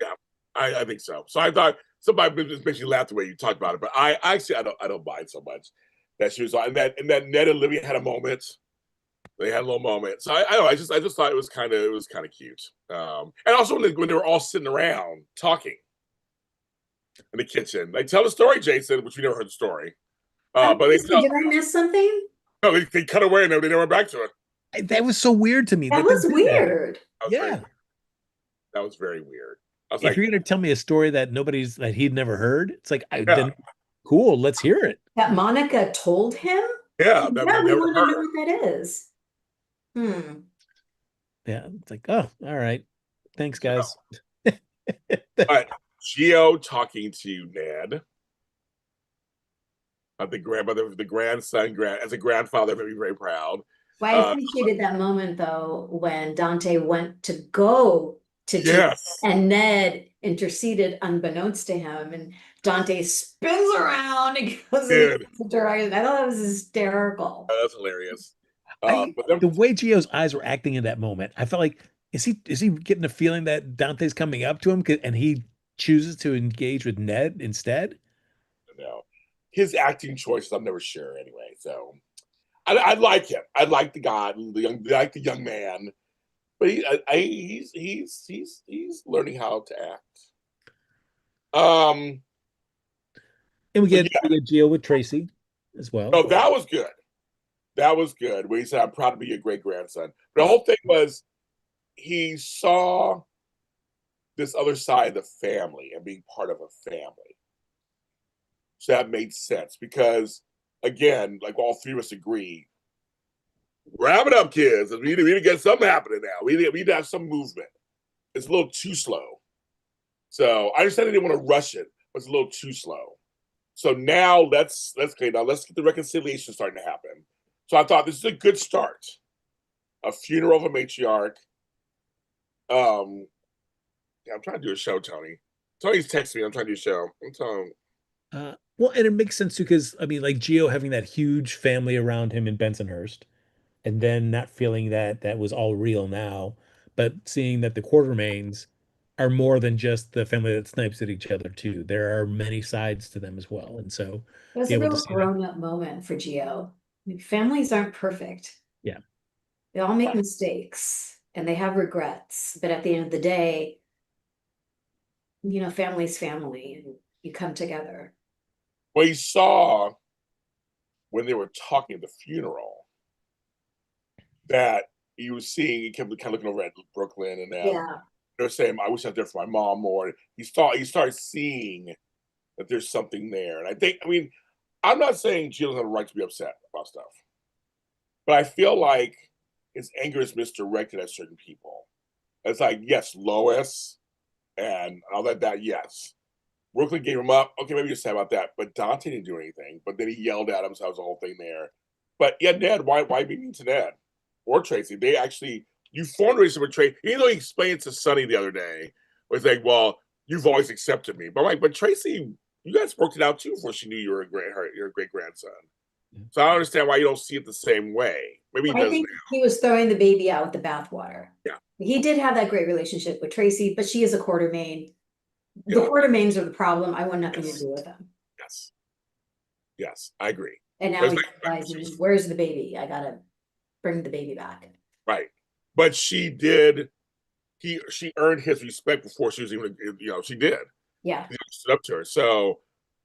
Yeah, I think so. So I thought somebody just makes you laugh the way you talked about it, but I actually I don't mind so much that she was on and that Ned and Olivia had a moment. They had a little moment. So I don't know. I just thought it was kind of cute. And also when they were all sitting around talking in the kitchen, they tell the story, Jason, which we never heard the story. But they tell, Did I miss something? no, they cut away and they never went back to it. That was so weird to me That that they was did that. weird. Yeah. That was very weird. I was If like, you're gonna tell me a story that he'd never heard, it's like yeah, then cool, let's hear it. That Monica told him? yeah, that Yeah, we we never want to know heard. what that is. Hmm. Yeah, it's like, oh, all right. Thanks, guys. But Gio talking to Ned, the grandmother, the grandson, as a grandfather, made me very proud. Well, I appreciated that moment though when Dante went to go to Gio Yes, and Ned interceded unbeknownst to him, and Dante spins around and goes in dude, the direction. I thought that was hysterical. that's hilarious. I But then, the way Gio's eyes were acting in that moment, I felt like is he getting a feeling that Dante's coming up to him and he chooses to engage with Ned instead? you know, his acting choices, I'm never sure anyway. So I like him. I like the guy, like the young man. But he's learning how to act. Um, And we but get yeah, we get Gio with Tracy as well. no, that was good. That was good. Where he said, "I'm proud to be your great grandson." But the whole thing was he saw this other side of the family and being part of a family. So that made sense because, again, like all three of us agree, wrap it up, kids. We need to get something happening now. We need to have some movement. It's a little too slow. So I understand they didn't want to rush it, but it's a little too slow. So now let's get the reconciliation starting to happen. So I thought this is a good start. A funeral of a matriarch. Yeah, I'm trying to do a show, Tony. Tony's texting me. I'm trying to do a show. I'm telling him. Well, and it makes sense too, because I mean, like Gio having that huge family around him in Bensonhurst, and then not feeling that that was all real now, but seeing that the Quartermains are more than just the family that snipes at each other too. There are many sides to them as well, and so It was be a able to real see that. grown-up moment for Gio. Families aren't perfect. Yeah, They all make mistakes and they have regrets, but at the end of the day, family's family and you come together. Well, you saw when they were talking at the funeral that he was seeing, he kept kind of looking over at Brooklyn and them. Yeah. They're saying, I wish I was there for my mom more. He started seeing that there's something there. And I mean, I'm not saying Jill doesn't have a right to be upset about stuff, but I feel like his anger is misdirected at certain people. It's like, yes, Lois and all that, yes. Brooklyn gave him up. Okay, maybe you're sad about that. But Dante didn't do anything. But then he yelled at him, so that was the whole thing there. But yeah, Ned, why be mean to Ned? Or Tracy? They actually, you formed a relationship with Tracy, even though he explained to Sonny the other day, was like, well, you've always accepted me. But I'm like, but Tracy, you guys worked it out too before she knew you were your great grandson. So I don't understand why you don't see it the same way. Maybe he I does think now. he was throwing the baby out with the bathwater. Yeah. He did have that great relationship with Tracy, but she is a Quartermain. The Yeah. Quartermains are the problem. I want nothing to Yes. do with them. Yes. Yes, I agree. And now he's realizing, where's the baby? I gotta bring the baby back. Right. But she earned his respect before she was even, she did. Yeah. He stood up to her. So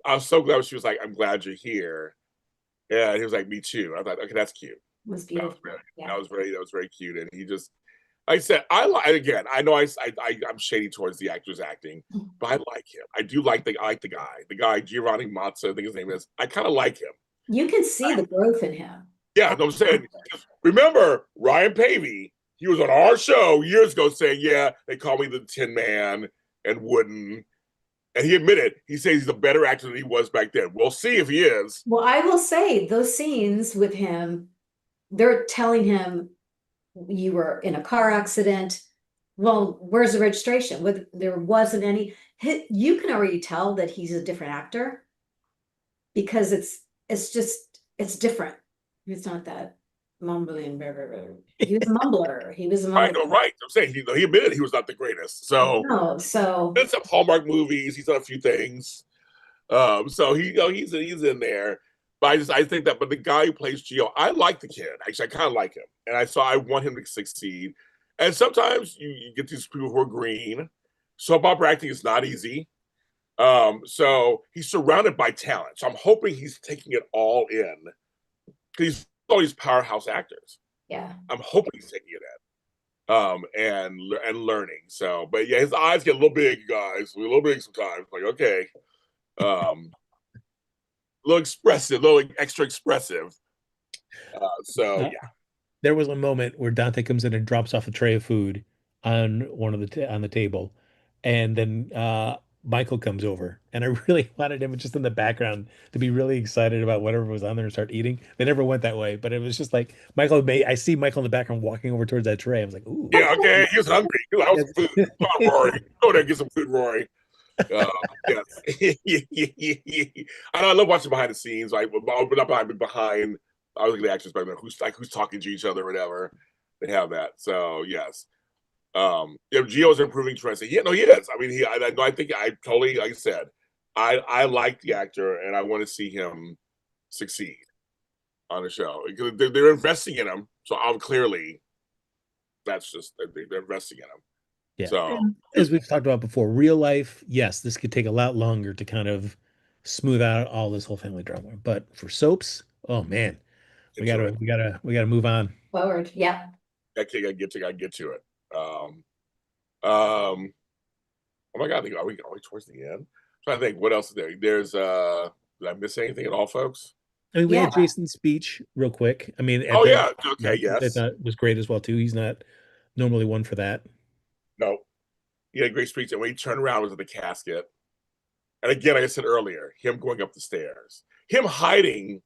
I was so glad she was like, I'm glad you're here. Yeah, he was like, me too. I thought, okay, that's cute. It was beautiful. That was very cute. And he just, like I said, I know I'm shady towards the actor's acting, but I like him. I like the guy, Giovanni Mazza, I think his name is. I kind of like him. You can see the growth in him. Yeah, I'm saying, remember Ryan Pavey, he was on our show years ago saying, yeah, they call me the Tin Man and Wooden. And he admitted, he says he's a better actor than he was back then. We'll see if he is. Well, I will say those scenes with him, they're telling him you were in a car accident. Well, where's the registration? There wasn't any. You can already tell that he's a different actor because it's different. He's not that mumbling. He was a mumbler. He was a mumbler. I know, right. I'm saying he admitted he was not the greatest. So it's some Hallmark movies. He's done a few things. So he's in there. But I think that, but the guy who plays Gio, I like the kid. Actually, I kind of like him, and I want him to succeed. And sometimes you get these people who are green. Soap opera acting is not easy. So he's surrounded by talent. So I'm hoping he's taking it all in. He's all these powerhouse actors. Yeah. I'm hoping he's taking it in. And learning. So, but yeah, his eyes get a little big, guys. A little big sometimes. Like, okay. A little expressive, a little extra expressive. Yeah. There was a moment where Dante comes in and drops off a tray of food on on the table, and then Michael comes over, and I really wanted him just in the background to be really excited about whatever was on there and start eating. They never went that way, but it was just like I see Michael in the background walking over towards that tray. I was like, ooh. Yeah, okay. He was hungry. He was like, some food. Come on, Rory. Go there and get some food, Rory. Yes. I love watching behind the scenes, like not behind. I was looking at the actors, but who's talking to each other, or whatever. They have that. So yes. Gio's improving tremendously. Yeah, no, he is. I mean, I think I totally, like I said, I like the actor and I want to see him succeed on the show. They're investing in him, so clearly that's just they're investing in him. Yeah. So and as we've talked about before, real life, yes, this could take a lot longer to kind of smooth out all this whole family drama. But for soaps, oh man, we gotta move on. Forward, yeah. I get to it. Oh my God, are we towards the end? I'm trying to think what else is there. There's did I miss anything at all, folks? I mean, we had Jason's speech real quick. I mean, okay, yes. I thought it was great as well too. He's not normally one for that. No, he had a great speech, and when he turned around, it was in the casket. And again, like I said earlier, him going up the stairs, him hiding.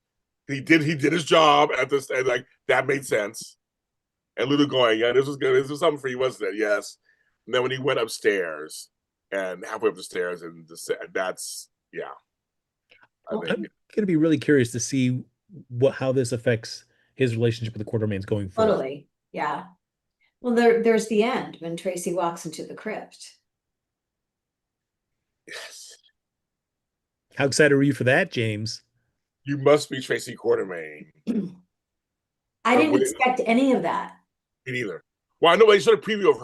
He did his job at this, and like that made sense. And Lulu going, yeah, this was good. This was something for you, wasn't it? Yes. And then when he went upstairs and halfway up the stairs, and that's yeah. I'm going to be really curious to see how this affects his relationship with the Quartermains going forward. Totally, yeah. Well, there's the end when Tracy walks into the crypt. Yes. How excited were you for that, James? You must be Tracy Quartermain. I didn't expect any of that. Me neither. Well, I know they showed a preview of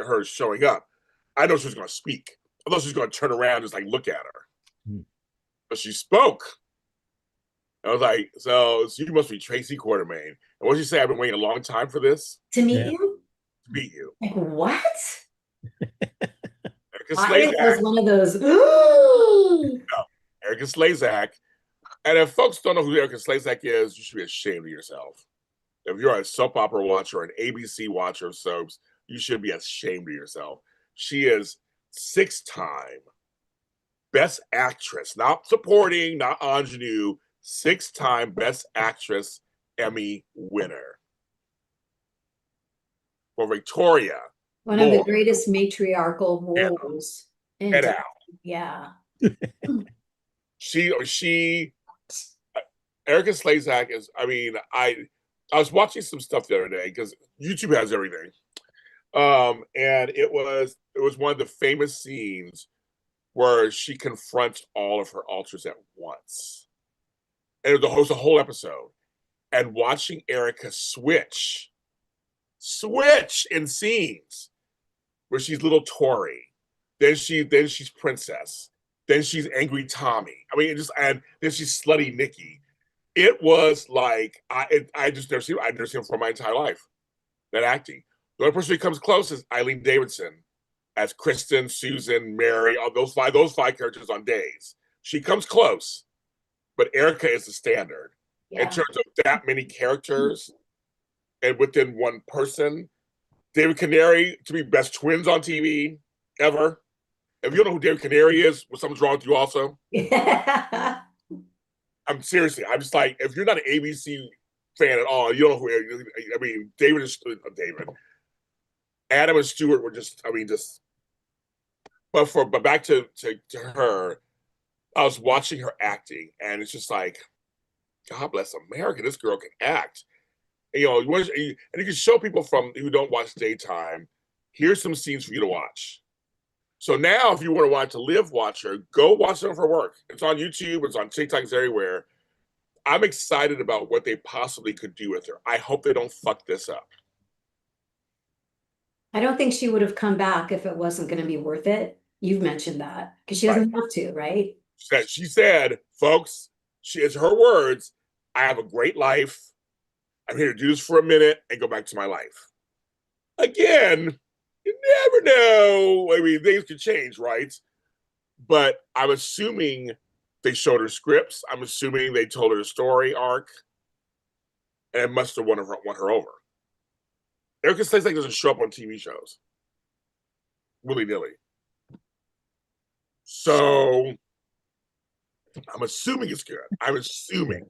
her showing up. I know she was going to speak. I thought she was going to turn around and just like look at her. But she spoke. I was like, so you must be Tracy Quartermain. And what did you say? I've been waiting a long time for this. To meet you? To meet you. Like, what? Erica Slazak was one of those. Erica Slazak. And if folks don't know who Erica Slazak is, you should be ashamed of yourself. If you're a soap opera watcher or an ABC watcher of soaps, you should be ashamed of yourself. She is 6-time Best Actress, not supporting, not ingenue, 6-time Best Actress Emmy winner. For Victoria. One of the greatest matriarchal roles. Yeah. Erica Slazak is, I mean, I was watching some stuff the other day because YouTube has everything. And it was one of the famous scenes where she confronts all of her alters at once. and the host a whole episode, and watching Erica switch in scenes where she's little Tori, then she's Princess, then she's angry Tommy. I mean, and then she's slutty Nikki. It was like I just never seen him for my entire life. That acting. The only person who comes close is Eileen Davidson as Kristen, Susan, Mary, all those five characters on Days. She comes close, but Erica is the standard in terms of that many characters and within one person. David Canary, to me, best twins on TV ever. If you don't know who David Canary is, well, something's wrong with you also. Yeah. I'm seriously, I'm just like, if you're not an ABC fan at all, you don't know who, I mean, David. Adam and Stuart were just, but back to her, I was watching her acting, and it's just like, God bless America, this girl can act. And, and you can show people who don't watch daytime, here's some scenes for you to watch. So now, if you want to watch her, go watch some of her work. It's on YouTube, it's on TikTok, it's everywhere. I'm excited about what they possibly could do with her. I hope they don't fuck this up. I don't think she would have come back if it wasn't going to be worth it. You've mentioned that because she doesn't have to, right? She said, folks, it's her words, I have a great life. I'm here to do this for a minute and go back to my life. Again, you never know. I mean, things could change, right? But I'm assuming they showed her scripts. I'm assuming they told her the story arc. And it must have won her over. Erica Slade doesn't show up on TV shows willy-nilly. So I'm assuming it's good. I'm assuming.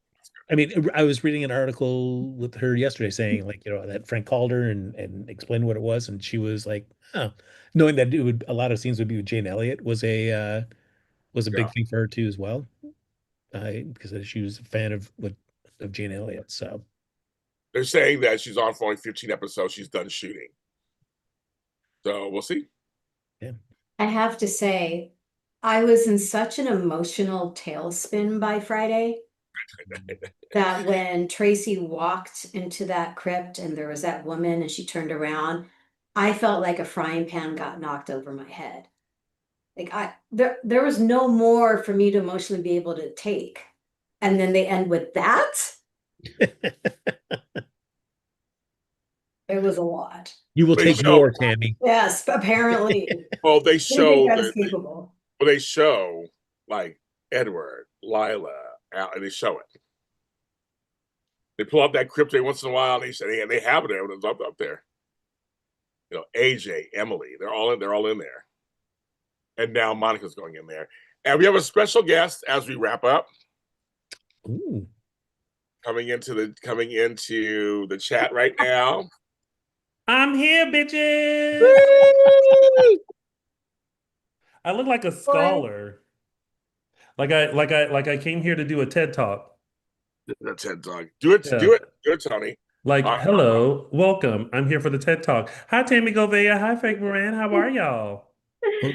I mean, I was reading an article with her yesterday saying, like, that Frank called her and explained what it was, and she was like, oh, knowing that a lot of scenes would be with Jane Elliott was a big thing for her too as well, because she was a fan of Jane Elliott. So they're saying that she's on for only 15 episodes. She's done shooting, so we'll see. Yeah, I have to say, I was in such an emotional tailspin by Friday. That when Tracy walked into that crypt and there was that woman and she turned around, I felt like a frying pan got knocked over my head. Like there was no more for me to emotionally be able to take. And then they end with that. It was a lot. You will take more, Tami. Yes, apparently. Well, they show capable. Well, they show like Edward, Lila, and they show it. They pull up that crypt every once in a while, and they have it there. It's up there. AJ, Emily, they're all in there. And now Monica's going in there. And we have a special guest as we wrap up. Ooh. Coming into the chat right now. I'm here, bitches. I look like a scholar. Like I came here to do a TED Talk. A TED Talk. Do it, Tony. Like, hello, welcome. I'm here for the TED Talk. Hi, Tami Goveia. Hi, Frank Moran. How are y'all?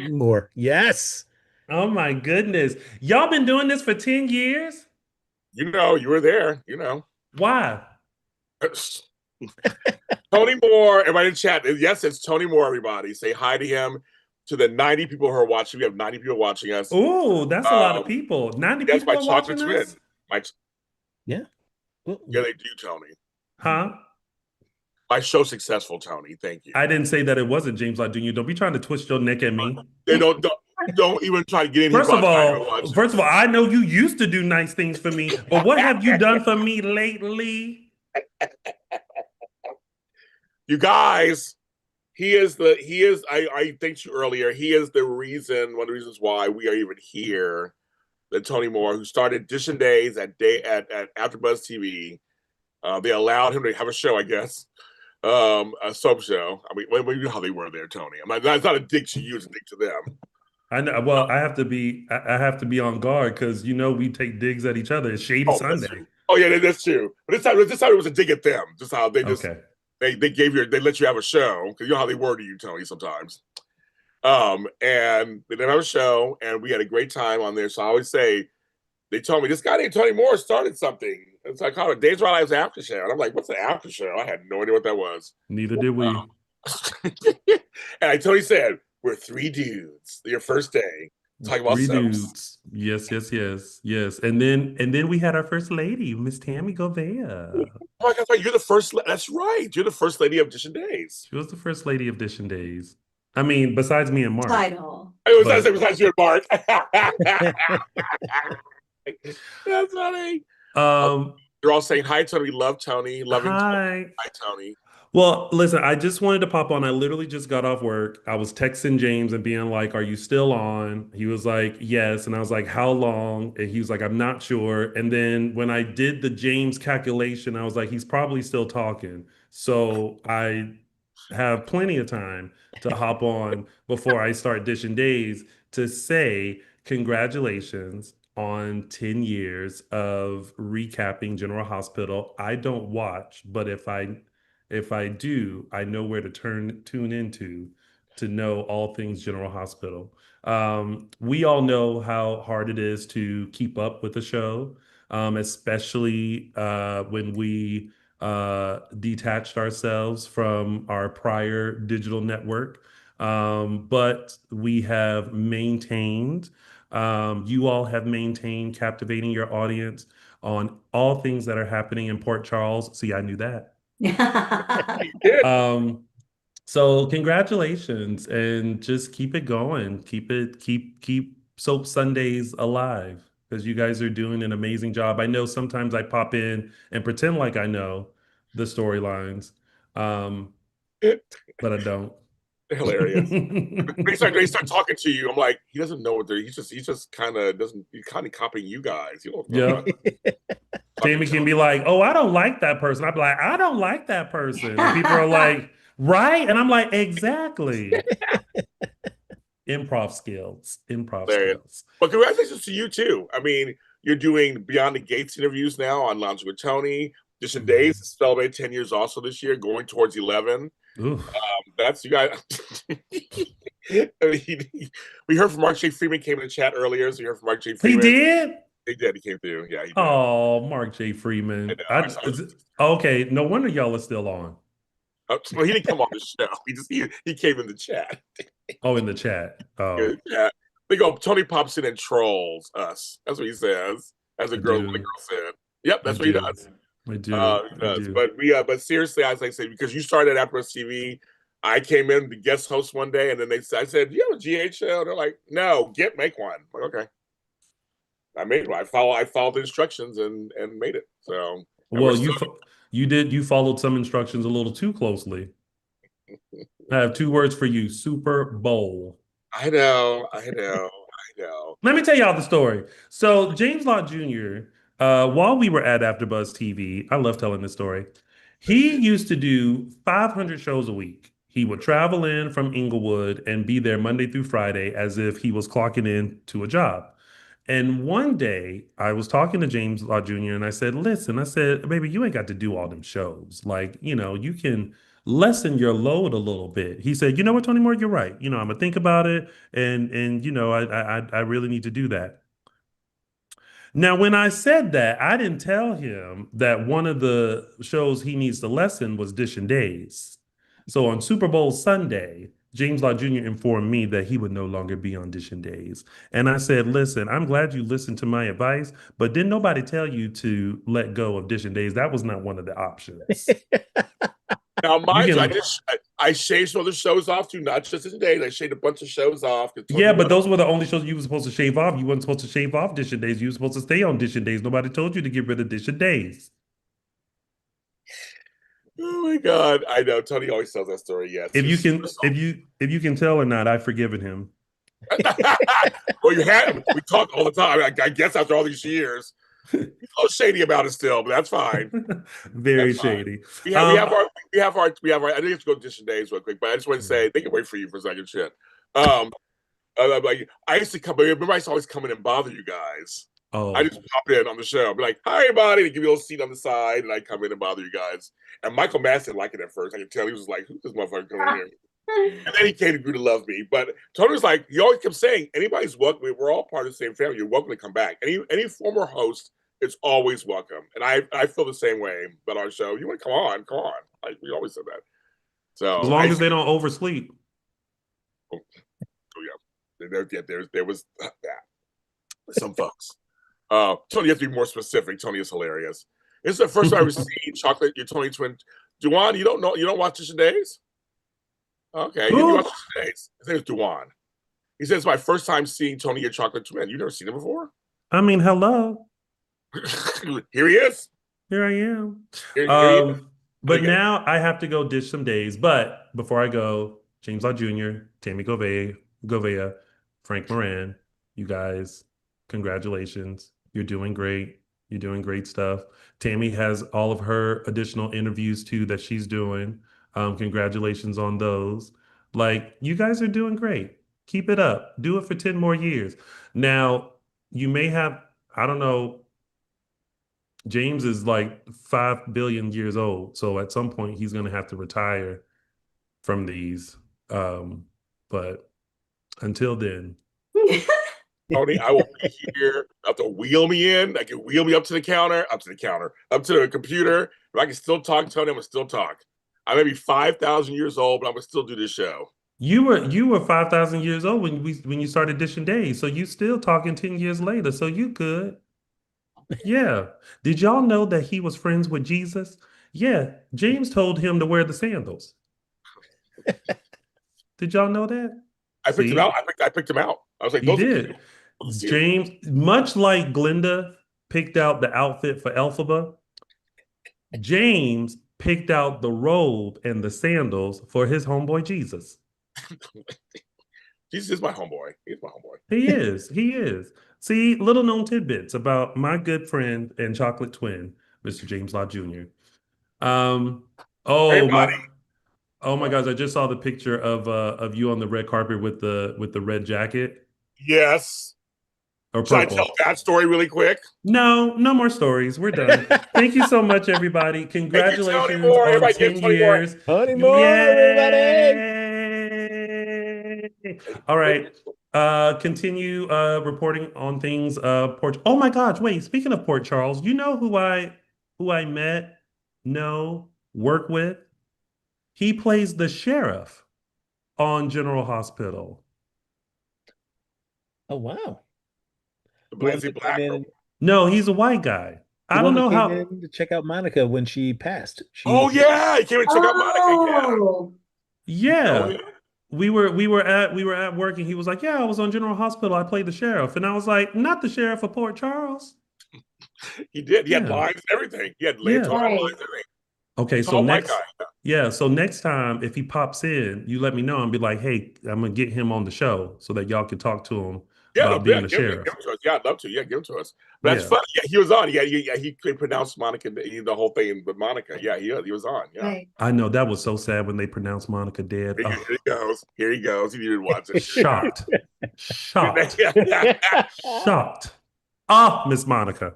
More. Yes. Oh my goodness. Y'all been doing this for 10 years? You were there, Why? Tony Moore, everybody in chat. Yes, it's Tony Moore, everybody. Say hi to him. To the 90 people who are watching. We have 90 people watching us. Oh, that's a lot of people. 90 that's people my are chocolate watching twin. us? Yeah. Yeah, they do, Tony. Huh? My show's successful, Tony. Thank you. I didn't say that it wasn't James Lott Jr. Don't be trying to twist your neck at me. They don't even try to get in here. First of all, I know you used to do nice things for me, but what have you done for me lately? You guys, I thanked you earlier. He is one of the reasons why we are even here. That Tony Moore, who started Dish and Days at AfterBuzz TV. They allowed him to have a show, I guess. A soap show. I mean, you know how they were there, Tony. It's not a dig to you, it's a dig to them. I know. Well, I have to be on guard because we take digs at each other. It's Shady Sunday. Oh yeah, that's true. But this time it was a dig at them. Just how they just they let you have a show because you know how they were to you, Tony, sometimes. And they didn't have a show, and we had a great time on there. So I always say, they told me this guy named Tony Moore started something. It's like called a Days of Our Lives after show. And I'm like, what's an after show? I had no idea what that was. Neither did we. And Tony said, we're three dudes. Your first day. Talking about Three soaps. dudes. Yes. And then we had our first lady, Miss Tami Goveia. Oh my God, you're the first. That's right. You're the first lady of Audition Days. She was the first lady of Audition Days. I mean, besides me and Mark. Title. It was But- besides you and Mark. That's funny. They're all saying hi, Tony. We love Tony. Loving Tony. Hi. Hi, Tony. Well, listen, I just wanted to pop on. I literally just got off work. I was texting James and being like, "Are you still on?" He was like, "Yes." And I was like, "How long?" And he was like, "I'm not sure." And then when I did the James calculation, I was like, "He's probably still talking." So I have plenty of time to hop on before I start Dishing Days to say congratulations on 10 years of recapping General Hospital. I don't watch, but if I do, I know where to tune into to know all things General Hospital. We all know how hard it is to keep up with the show, especially when we detached ourselves from our prior digital network. But we have maintained, you all have maintained captivating your audience on all things that are happening in Port Charles. See, I knew that. So congratulations, and just keep it going. Keep Soap Sundays alive, because you guys are doing an amazing job. I know sometimes I pop in and pretend like I know the storylines, but I don't. Hilarious. They start talking to you. I'm like, he doesn't know what they're. He's just kind of doesn't. He's kind of copying you guys. You don't know. Yeah. Tammy can be like, "Oh, I don't like that person." I'd be like, "I don't like that person." And people are like, "Right?" And I'm like, "Exactly." Improv skills. Hilarious. But congratulations to you too. I mean, you're doing Beyond the Gates interviews now on Lounge with Tony. Dishing Days celebrate 10 years also this year, going towards 11. Oof. That's you guys. I mean, we heard from Mark J. Freeman came in the chat earlier. So you heard from Mark J. He Freeman. did? He did. He came through. Yeah, he did. Oh, Mark J. Freeman. Okay, no wonder y'all are still on. Well, he didn't come on the show. He came in the chat. Oh, in the chat. Oh, Yeah. They go, Tony pops in and trolls us. That's what he says. As one of the girl said. Yep, that's what he does. I do. He does. But seriously, as I say, because you started at AfterBuzz TV, I came in to guest host one day, and then I said, "Do you have a GH show?" They're like, "No, make one." I'm like, okay. I made one. I followed the instructions and made it. So well, you followed some instructions a little too closely. I have two words for you: Super Bowl. I know. Let me tell y'all the story. So James Lott Jr., while we were at AfterBuzz TV, I love telling this story. He used to do 500 shows a week. He would travel in from Inglewood and be there Monday through Friday as if he was clocking in to a job. And one day I was talking to James Lott Jr. and I said, "Listen," I said, "baby, you ain't got to do all them shows. Like, you can lessen your load a little bit." He said, "You know what, Tony Moore, you're right. I'm gonna think about it, and I really need to do that." Now, when I said that, I didn't tell him that one of the shows he needs to lessen was Dishing Days. So on Super Bowl Sunday, James Lott Jr. informed me that he would no longer be on Dishing Days. And I said, "Listen, I'm glad you listened to my advice, but didn't nobody tell you to let go of Dishing Days? That was not one of the options." Now, mind you, I shaved some other shows off too, not just today. I shaved a bunch of shows off. Yeah, but those were the only shows you were supposed to shave off. You weren't supposed to shave off Dishing Days. You were supposed to stay on Dishing Days. Nobody told you to get rid of Dishing Days. Oh my God, I know. Tony always tells that story. Yeah, if you can tell or not, I've forgiven him. Well, we talk all the time. I guess after all these years, he's a little shady about it still, but that's fine. Very shady. We have our. I think you have to go to Dishing Days real quick, but I just want to say they can wait for you for a second. Shit. Like I used to come. Remember, I used to always come in and bother you guys. Oh. I just pop in on the show. I'd be like, "Hi, everybody!" They give you a little seat on the side, and I come in and bother you guys. And Michael Madsen liked it at first. I could tell he was like, "Who's this motherfucker coming here?" And then he came to grew to love me. But Tony was like, he always kept saying, anybody's welcome. We're all part of the same family. You're welcome to come back. Any former host is always welcome. And I feel the same way about our show. You want to come on, come on. Like we always said that. As So long as they don't oversleep. oh yeah. There was that. Some folks. Tony, you have to be more specific. Tony is hilarious. This is the first time I've seen chocolate, your Tony twin. Duan, you don't watch Dish Days? Okay, you watch Dish Days. His name is Duan. He says it's my first time seeing Tony your chocolate twin. You've never seen him before? I mean, hello. Here he is. Here I am. Here he is. But now I have to go dish some days. But before I go, James Law Jr., Tami Goveia, Frank Moran, you guys, congratulations. You're doing great. You're doing great stuff. Tami has all of her additional interviews too that she's doing. Congratulations on those. Like, you guys are doing great. Keep it up. Do it for 10 more years. Now, you may have, I don't know, James is like 5 billion years old. So at some point, he's going to have to retire from these. But until then. Tony, I will be here. I have to wheel me in. I can wheel me up to the computer. If I can still talk, Tony, I'm going to still talk. I may be 5,000 years old, but I'm going to still do this show. You were 5,000 years old when you started dishing days. So you still talking 10 years later. So you good. Yeah. Did y'all know that he was friends with Jesus? Yeah. James told him to wear the sandals. Did y'all know that? I picked him out. I picked him out. I was like, you did. James, much like Glinda picked out the outfit for Elphaba, James picked out the robe and the sandals for his homeboy Jesus. Jesus is my homeboy. He's my homeboy. He is. He is. See, little known tidbits about my good friend and chocolate twin, Mr. James Law Jr. Oh my gosh! I just saw the picture of you on the red carpet with the red jacket. Yes. Or Should I purple. tell that story really quick? No more stories. We're done. Thank you so much, everybody. Congratulations on 10 years. Tony Moore, everybody. All right. Continue reporting on things. Port. Oh my gosh! Wait. Speaking of Port Charles, you know who I met, work with. He plays the sheriff on General Hospital. Oh wow! Black. No, he's a white guy. I don't know how. In to check out Monica when she passed. Oh yeah, he came and check out Monica. Yeah. Oh, yeah. We were at work and he was like, "Yeah, I was on General Hospital. I played the sheriff," and I was like, "Not the sheriff of Port Charles." He did. He had lines and everything. He had lines and everything. Okay, so next time if he pops in, you let me know and be like, "Hey, I'm gonna get him on the show so that y'all can talk to him about being the sheriff." Give him to us. Yeah, I'd love to. Yeah, give him to us. But that's funny. Yeah, he was on. Yeah, he could pronounce Monica, the whole thing with Monica. Yeah, he was on. Yeah, right. I know that was so sad when they pronounced Monica dead. Here he goes. Here he goes. He didn't watch it. Shocked. Miss Monica.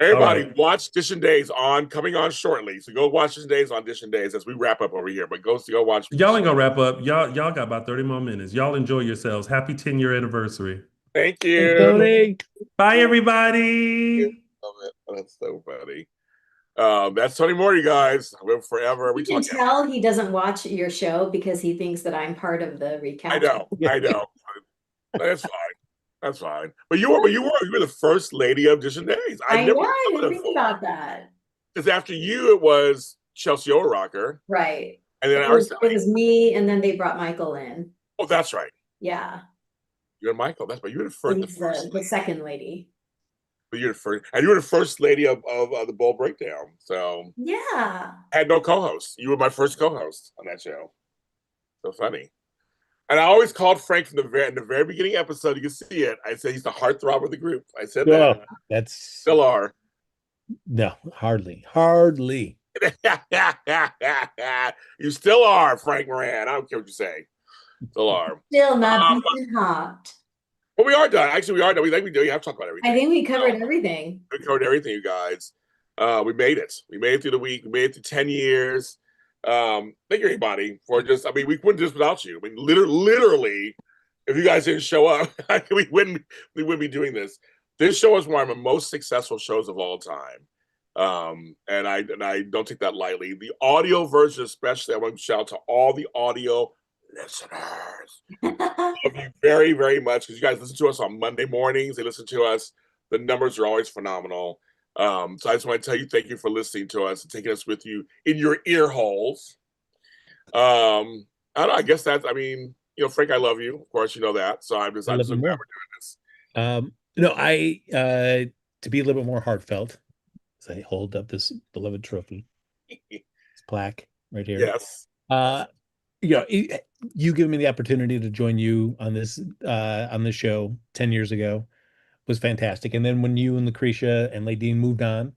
Everybody, watch Dish and Days coming on shortly. So go watch Dish and Days on Dish and Days as we wrap up over here. But go watch. Y'all ain't gonna wrap up. Y'all got about 30 more minutes. Y'all enjoy yourselves. Happy 10-year anniversary. Thank you. Bye, everybody. Love it. That's so funny. That's Tony Moore, you guys. I live forever. You can tell he doesn't watch your show because he thinks that I'm part of the recap. I know. That's fine. That's fine. But you were the first lady of Dish and Days. I didn't think about that. Because after you, it was Chelsea O'Rocker. Right. And then it was me, and then they brought Michael in. Oh, that's right. Yeah. You're Michael. That's right. You were the first. The second lady. But you're the first, and you were the first lady of the Bowl Breakdown. So yeah. I had no co-host. You were my first co-host on that show. So funny. And I always called Frank from the very beginning episode. You can see it. I said he's the heartthrob of the group. I said that. That's still are. No, hardly. You still are, Frank Moran. I don't care what you say. Still are. Still not hot. But we are done. Actually, we are done. We do. You have to talk about everything. I think we covered everything. We covered everything, you guys. We made it. We made it through the week. We made it through 10 years. Thank you, everybody, for just. I mean, we couldn't do this without you. I mean, literally, if you guys didn't show up, we wouldn't be doing this. This show is one of the most successful shows of all time. And I don't take that lightly. The audio version, especially, I want to shout out to all the audio listeners. Love you very, very much, because you guys listen to us on Monday mornings. They listen to us. The numbers are always phenomenal. So I just want to tell you, thank you for listening to us and taking us with you in your ear holes. I don't know, I guess that's, I mean, Frank, I love you. Of course, you know that. So I'm just so glad we're doing this. No, to be a little bit more heartfelt, as I hold up this beloved trophy, this plaque right here. Yes. You giving me the opportunity to join you on this show 10 years ago was fantastic. And then when you and Lucretia and Ladine moved on,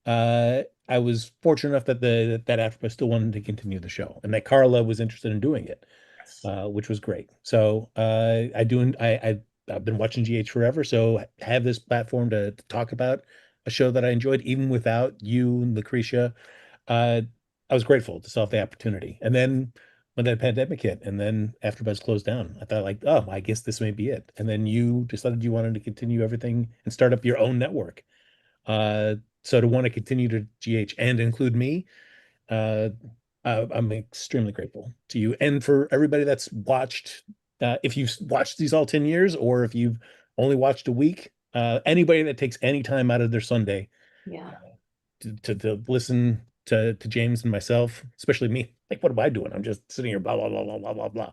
I was fortunate enough that that AfterBuzz still wanted to continue the show, and that Carla was interested in doing it, which was great. So I've been watching GH forever, so have this platform to talk about a show that I enjoyed even without you and Lucretia. I was grateful to still have the opportunity. And then when that pandemic hit, and then AfterBuzz closed down, I thought, like, oh, I guess this may be it. And then you decided you wanted to continue everything and start up your own network. So to want to continue to GH and include me, I'm extremely grateful to you, and for everybody that's watched. If you've watched these all 10 years, or if you've only watched a week, anybody that takes any time out of their Sunday, to listen to James and myself, especially me, like, what am I doing? I'm just sitting here, blah blah blah blah blah blah blah.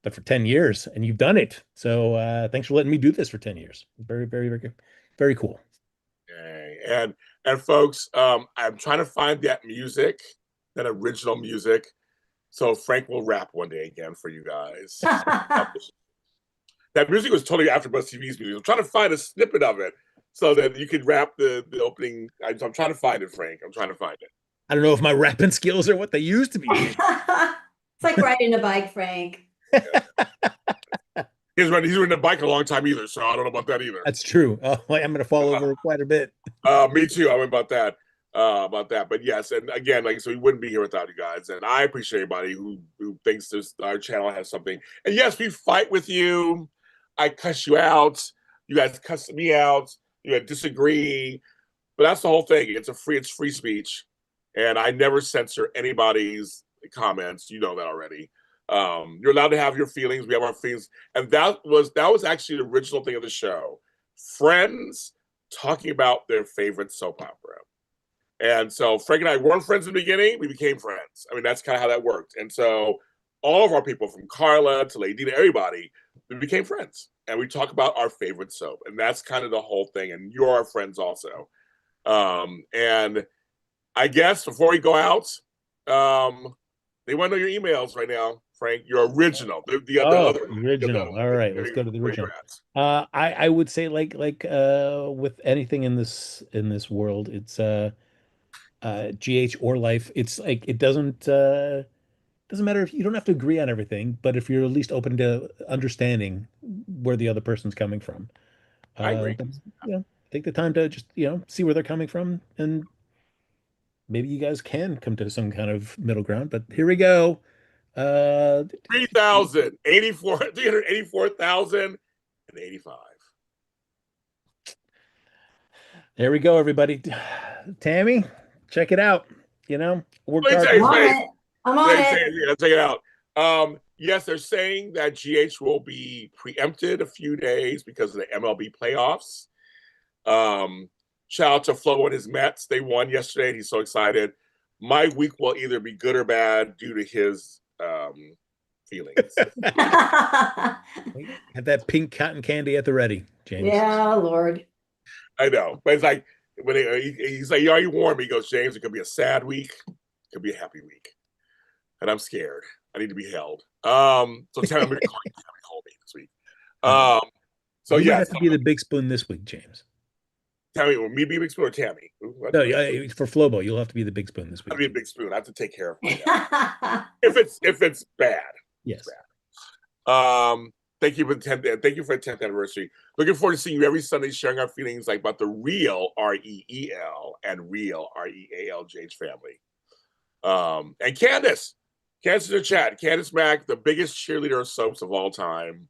But for 10 years, and you've done it, so thanks for letting me do this for 10 years. Very, very, very, very cool. Okay. And folks, I'm trying to find that music, that original music. So Frank will rap one day again for you guys. That music was totally AfterBuzz TV's music. I'm trying to find a snippet of it so that you could rap the opening. I'm trying to find it, Frank. I'm trying to find it. I don't know if my rapping skills are what they used to be. It's like riding a bike, Frank. He's ridden a bike a long time either, so I don't know about that either. That's true. Oh, I'm going to fall over quite a bit. Me too. I went about that. But yes, and again, like, so we wouldn't be here without you guys. And I appreciate everybody who thinks our channel has something. And yes, we fight with you. I cuss you out. You guys cuss me out. You disagree. But that's the whole thing. It's free speech. And I never censor anybody's comments. You know that already. You're allowed to have your feelings. We have our feelings. And that was actually the original thing of the show. Friends talking about their favorite soap opera. And so Frank and I weren't friends in the beginning. We became friends. I mean, that's kind of how that worked. And so all of our people, from Carla to Lady to everybody, we became friends. And we talk about our favorite soap. And that's kind of the whole thing. And you're our friends also. And I guess before we go out, they want to know your emails right now, Frank. Your original. The other original. All right, let's go to the original. I would say like with anything in this world, it's GH or life. It's like, it doesn't matter if you don't have to agree on everything, but if you're at least open to understanding where the other person's coming from. I agree. Take the time to just see where they're coming from, and maybe you guys can come to some kind of middle ground. But here we go. 384,085. There we go, everybody. Tammy, check it out. I'm on it. Yeah, check it out. Yes, they're saying that GH will be preempted a few days because of the MLB playoffs. Shout out to Flo and his Mets. They won yesterday, and he's so excited. My week will either be good or bad due to his feelings. Have that pink cotton candy at the ready, James. Yeah, Lord. I know, but it's like when he's like, "Are you warm?" He goes, "James, it could be a sad week, it could be a happy week," and I'm scared. I need to be held. So Tammy, I'm going to call me this week. So you have to be the big spoon this week, James. Tammy, will me be a big spoon or Tammy? No, for Flobo, you'll have to be the big spoon this week. I'll be a big spoon. I have to take care of it. if it's bad. Yes. It's bad. Thank you for the 10th. Thank you for the 10th anniversary. Looking forward to seeing you every Sunday, sharing our feelings about the real REEL and real REAL JH family. And Candace in the chat. Candace Mack, the biggest cheerleader of soaps of all time.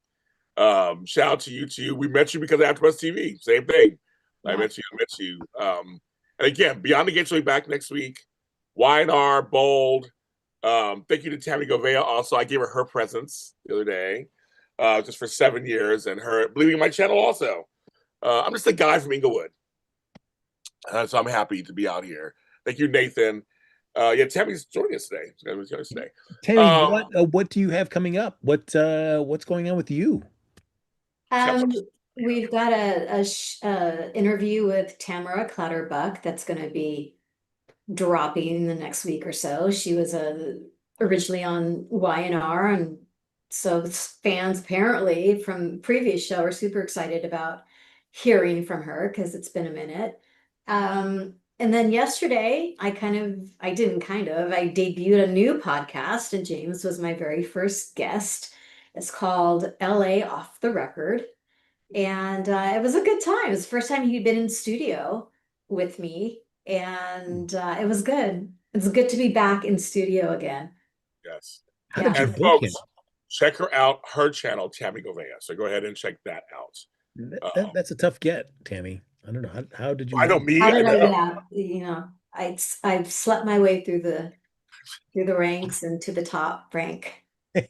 Shout out to you too. We met you because of AfterBuzz TV. Same thing. I Yeah. met you. And again, Beyond the Gates will be back next week. Y&R, Bold. Thank you to Tami Goveia. Also, I gave her presents the other day, just for 7 years, and her believing in my channel also. I'm just a guy from Inglewood, so I'm happy to be out here. Thank you, Nathan. Tammy's joining us today. Tammy, what do you have coming up? What's going on with you? We've got a interview with Tamara Clutterbuck that's going to be dropping in the next week or so. She was originally on Y&R, and so fans apparently from previous show are super excited about hearing from her because it's been a minute. And then yesterday I debuted a new podcast, and James was my very first guest. It's called LA Off the Record. And it was a good time. It was the first time he'd been in studio with me, and it was good. It's good to be back in studio again. Yes. How did you And book him? folks, check her out, her channel, Tami Goveia. So go ahead and check that out. That's a tough get, Tammy. I don't know. How did you? I know me. How did I know. I've slept my way through the ranks and to the top rank. I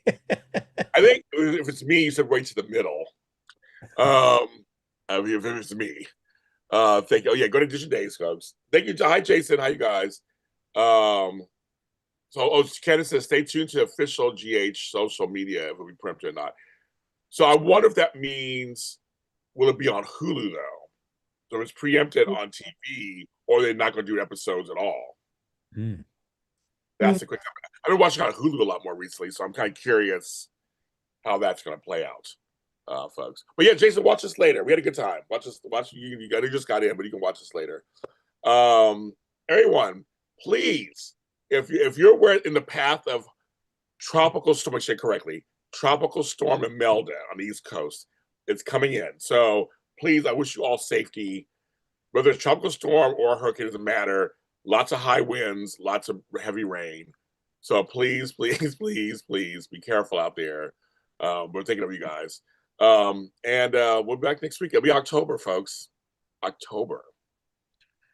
think if it's me, you said right to the middle. If it's me, thank you. Oh yeah, go to Digital Days, folks. Thank you. Hi, Jason. Hi, you guys. Candace says, stay tuned to official GH social media if it'll be preempted or not. So I wonder if that means, will it be on Hulu though? So it's preempted on TV, or they're not going to do episodes at all. That's a quick. I've been watching on Hulu a lot more recently, so I'm kind of curious how that's going to play out, folks. But yeah, Jason, watch us later. We had a good time. Watch you just got in, but you can watch us later. Everyone, please, if you're in the path of tropical storm, tropical storm Imelda on the East Coast, it's coming in. So please, I wish you all safety. Whether it's tropical storm or a hurricane, doesn't matter. Lots of high winds, lots of heavy rain. So please, please, please, please be careful out there. We're thinking of you guys. And we'll be back next week. It'll be October, folks. October.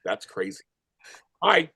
That's crazy. Bye.